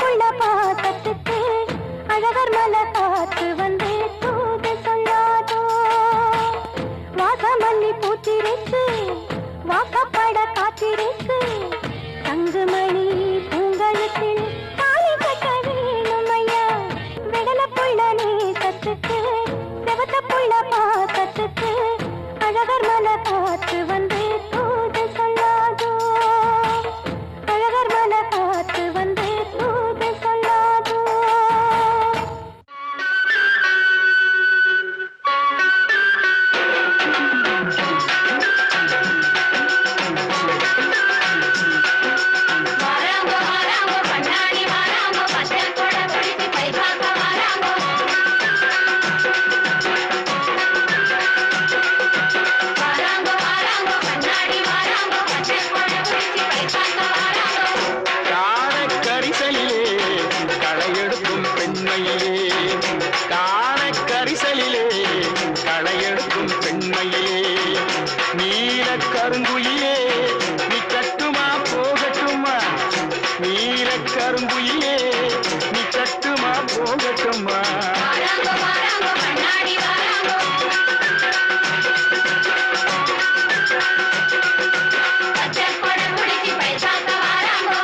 வெள்ளப்புள்ள பாசத்துக்கு அழகர் மலை காத்து வந்து தூது சொல்லாதோ வாசமல்லி பூத்திருக்கு வாக்கப்பட காத்திருக்கு தங்குமணி பூங்கழுத்தில் தாலி கட்ட வேணும் ஐயா வெள்ளப்புள்ள நேசத்துக்கு செவத்தப்புள்ள பாசத்துக்கு அழகர் மலை காத்து வந்து தூது சொல்லாதோ அழகர் மலை காத்து வந்து தூது சொல்லாதோ வாராங்கோ வாராங்கோ கண்ணாடி வாராங்கோ பச்சை கொடை பிடிச்சு பை பார்க்க வாராங்கோ வாராங்கோ வாராங்கோ கண்ணாடி வாராங்கோ பச்சை கொடை பிடிச்சு பை பார்க்க வாராங்கோ காணக்கரிசலிலே களையெடுக்கும் பெண்மையிலே காணக்கரிசலிலே களையெடுக்கும் பெண்மையிலே நீல கருங்குயிலே நீ கட்டுமா போகட்டுமா நீல கருங்குயிலே நீ கட்டுமா போகட்டுமா வாராங்கோ வாராங்கோ கண்ணாடி வாராங்கோ பச்சை கொடை பிடிச்சு பை பார்க்க வாராங்கோ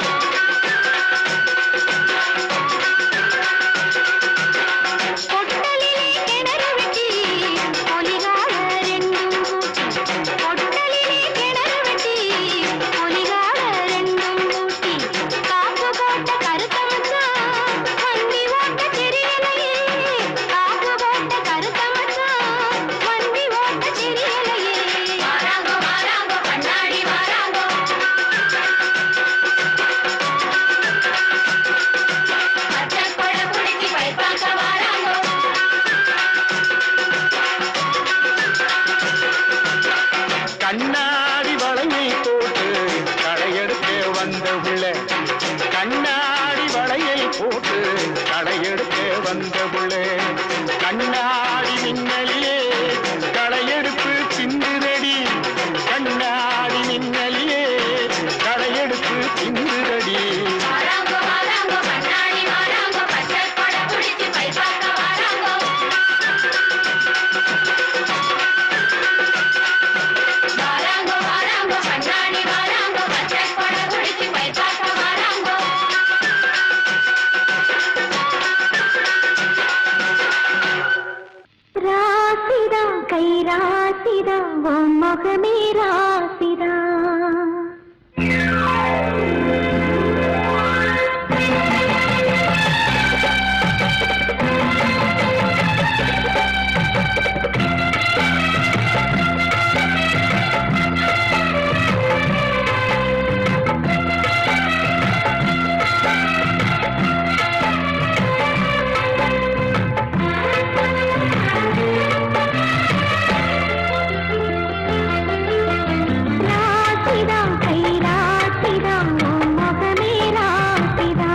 பொட்டலிலே கிணறு வெட்டி பொலிகால ரெண்டும் கூட்டி பொட்டலிலே கிணறு வெட்டி பொலிகால ரெண்டும் கூட்டி காப்பு போட்ட கருத்த மச்சான் வண்டி ஓட்ட தெரியலையே காப்பு போட்ட கருத்த மச்சான் வண்டி ஓட்ட தெரியலையே வாராங்கோ வாராங்கோ கண்ணாடி வாராங்கோ பச்சை கொடை பிடிச்சு பை பார்க்க வாராங்கோ கண்ணாடி வளையை போட்டு களையெடுக்க வந்த உள்ள கண்ணாடி வளையை போட்டு களையெடுக்க வந்த உள்ள கண்ணாடி மின்னலிலே களையெடுப்பு பிந்துதடி கண்ணாடி மின்னலிலே களையெடுப்பு பிந்துதடி வாராங்கோ வாராங்கோ கண்ணாடி வாராங்கோ பச்சை கொடை பிடிச்சு பை பார்க்க வாராங்கோ வாராங்கோ வாராங்கோ கண்ணாடி வாராங்கோ பச்சை கொடை பிடிச்சு பை பார்க்க வாராங்கோ ராசிதா கை ராசிதா உன் முகமே ராசிதா ராசிதா கை ராசிதா உன் முகமே ராசிதா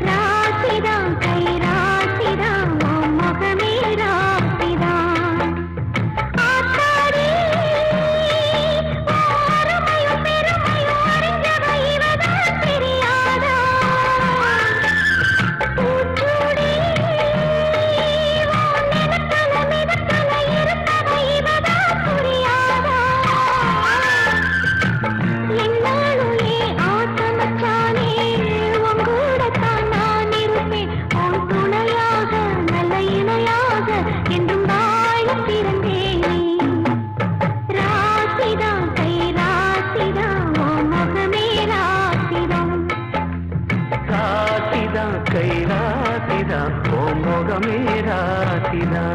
ராசிதா கை ராசிதா உன் முகமே ராசிதா ஆத்தாடி அருமையும் பெருமையும் அறிஞ்சவ இவதான் தெரியாதா பூச்சூடி உன் நிலத்தல மிதத்தல இருப்பவ இவதான் புரியாதா என்னாலும் ஏன் ஆசமச்சானே உன் கூடத்தான் நான் இருப்பேன் உன் துணையாக நல்ல இணையாக என்றும் வாழ பிறந்தேனே ராசிதா கை ராசிதா உன் முகமே ராசிதா ராசிதா கை ராசிதா ஓ முகமே ராசிதா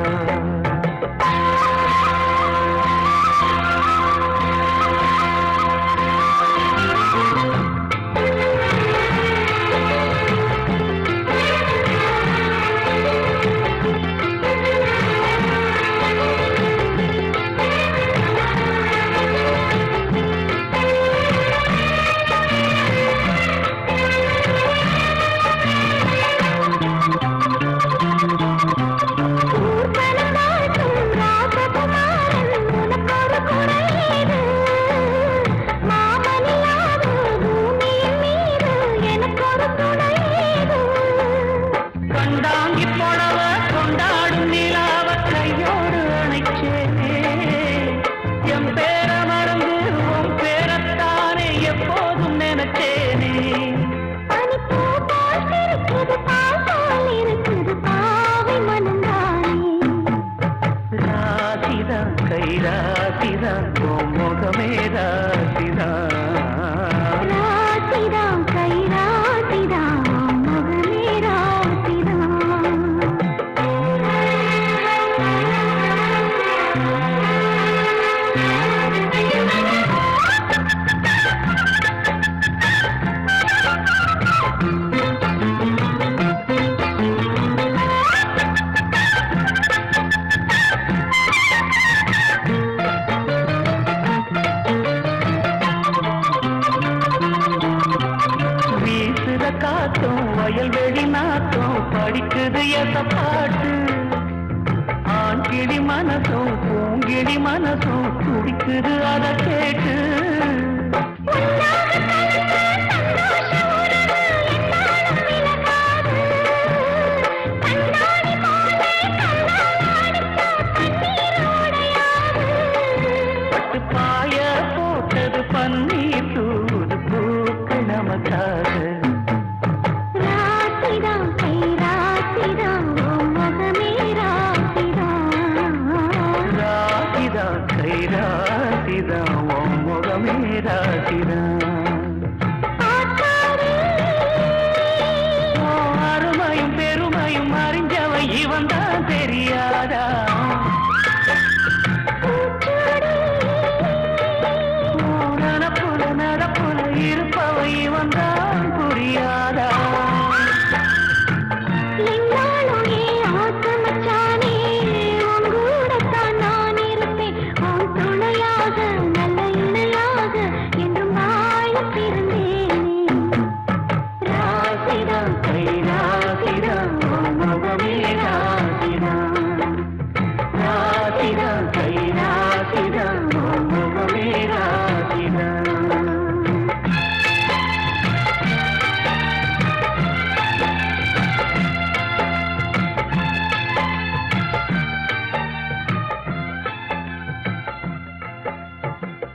ஊர்வலமா இருக்குது பால் இருக்குது பாவை மனந்தானே ராசிதான் கை ராசிதான் முகமே ராசிதான் ராசிதான் கை ராசிதான் முகமே ராசிதான் வீசுற காத்தும் வயல்வெளி நாத்தும் படிக்குது எத்த பாட்டு ஆண் கிளி மனசும் பூங்கிளி மனசும் துடிக்குது அதை கேட்டு உன்னா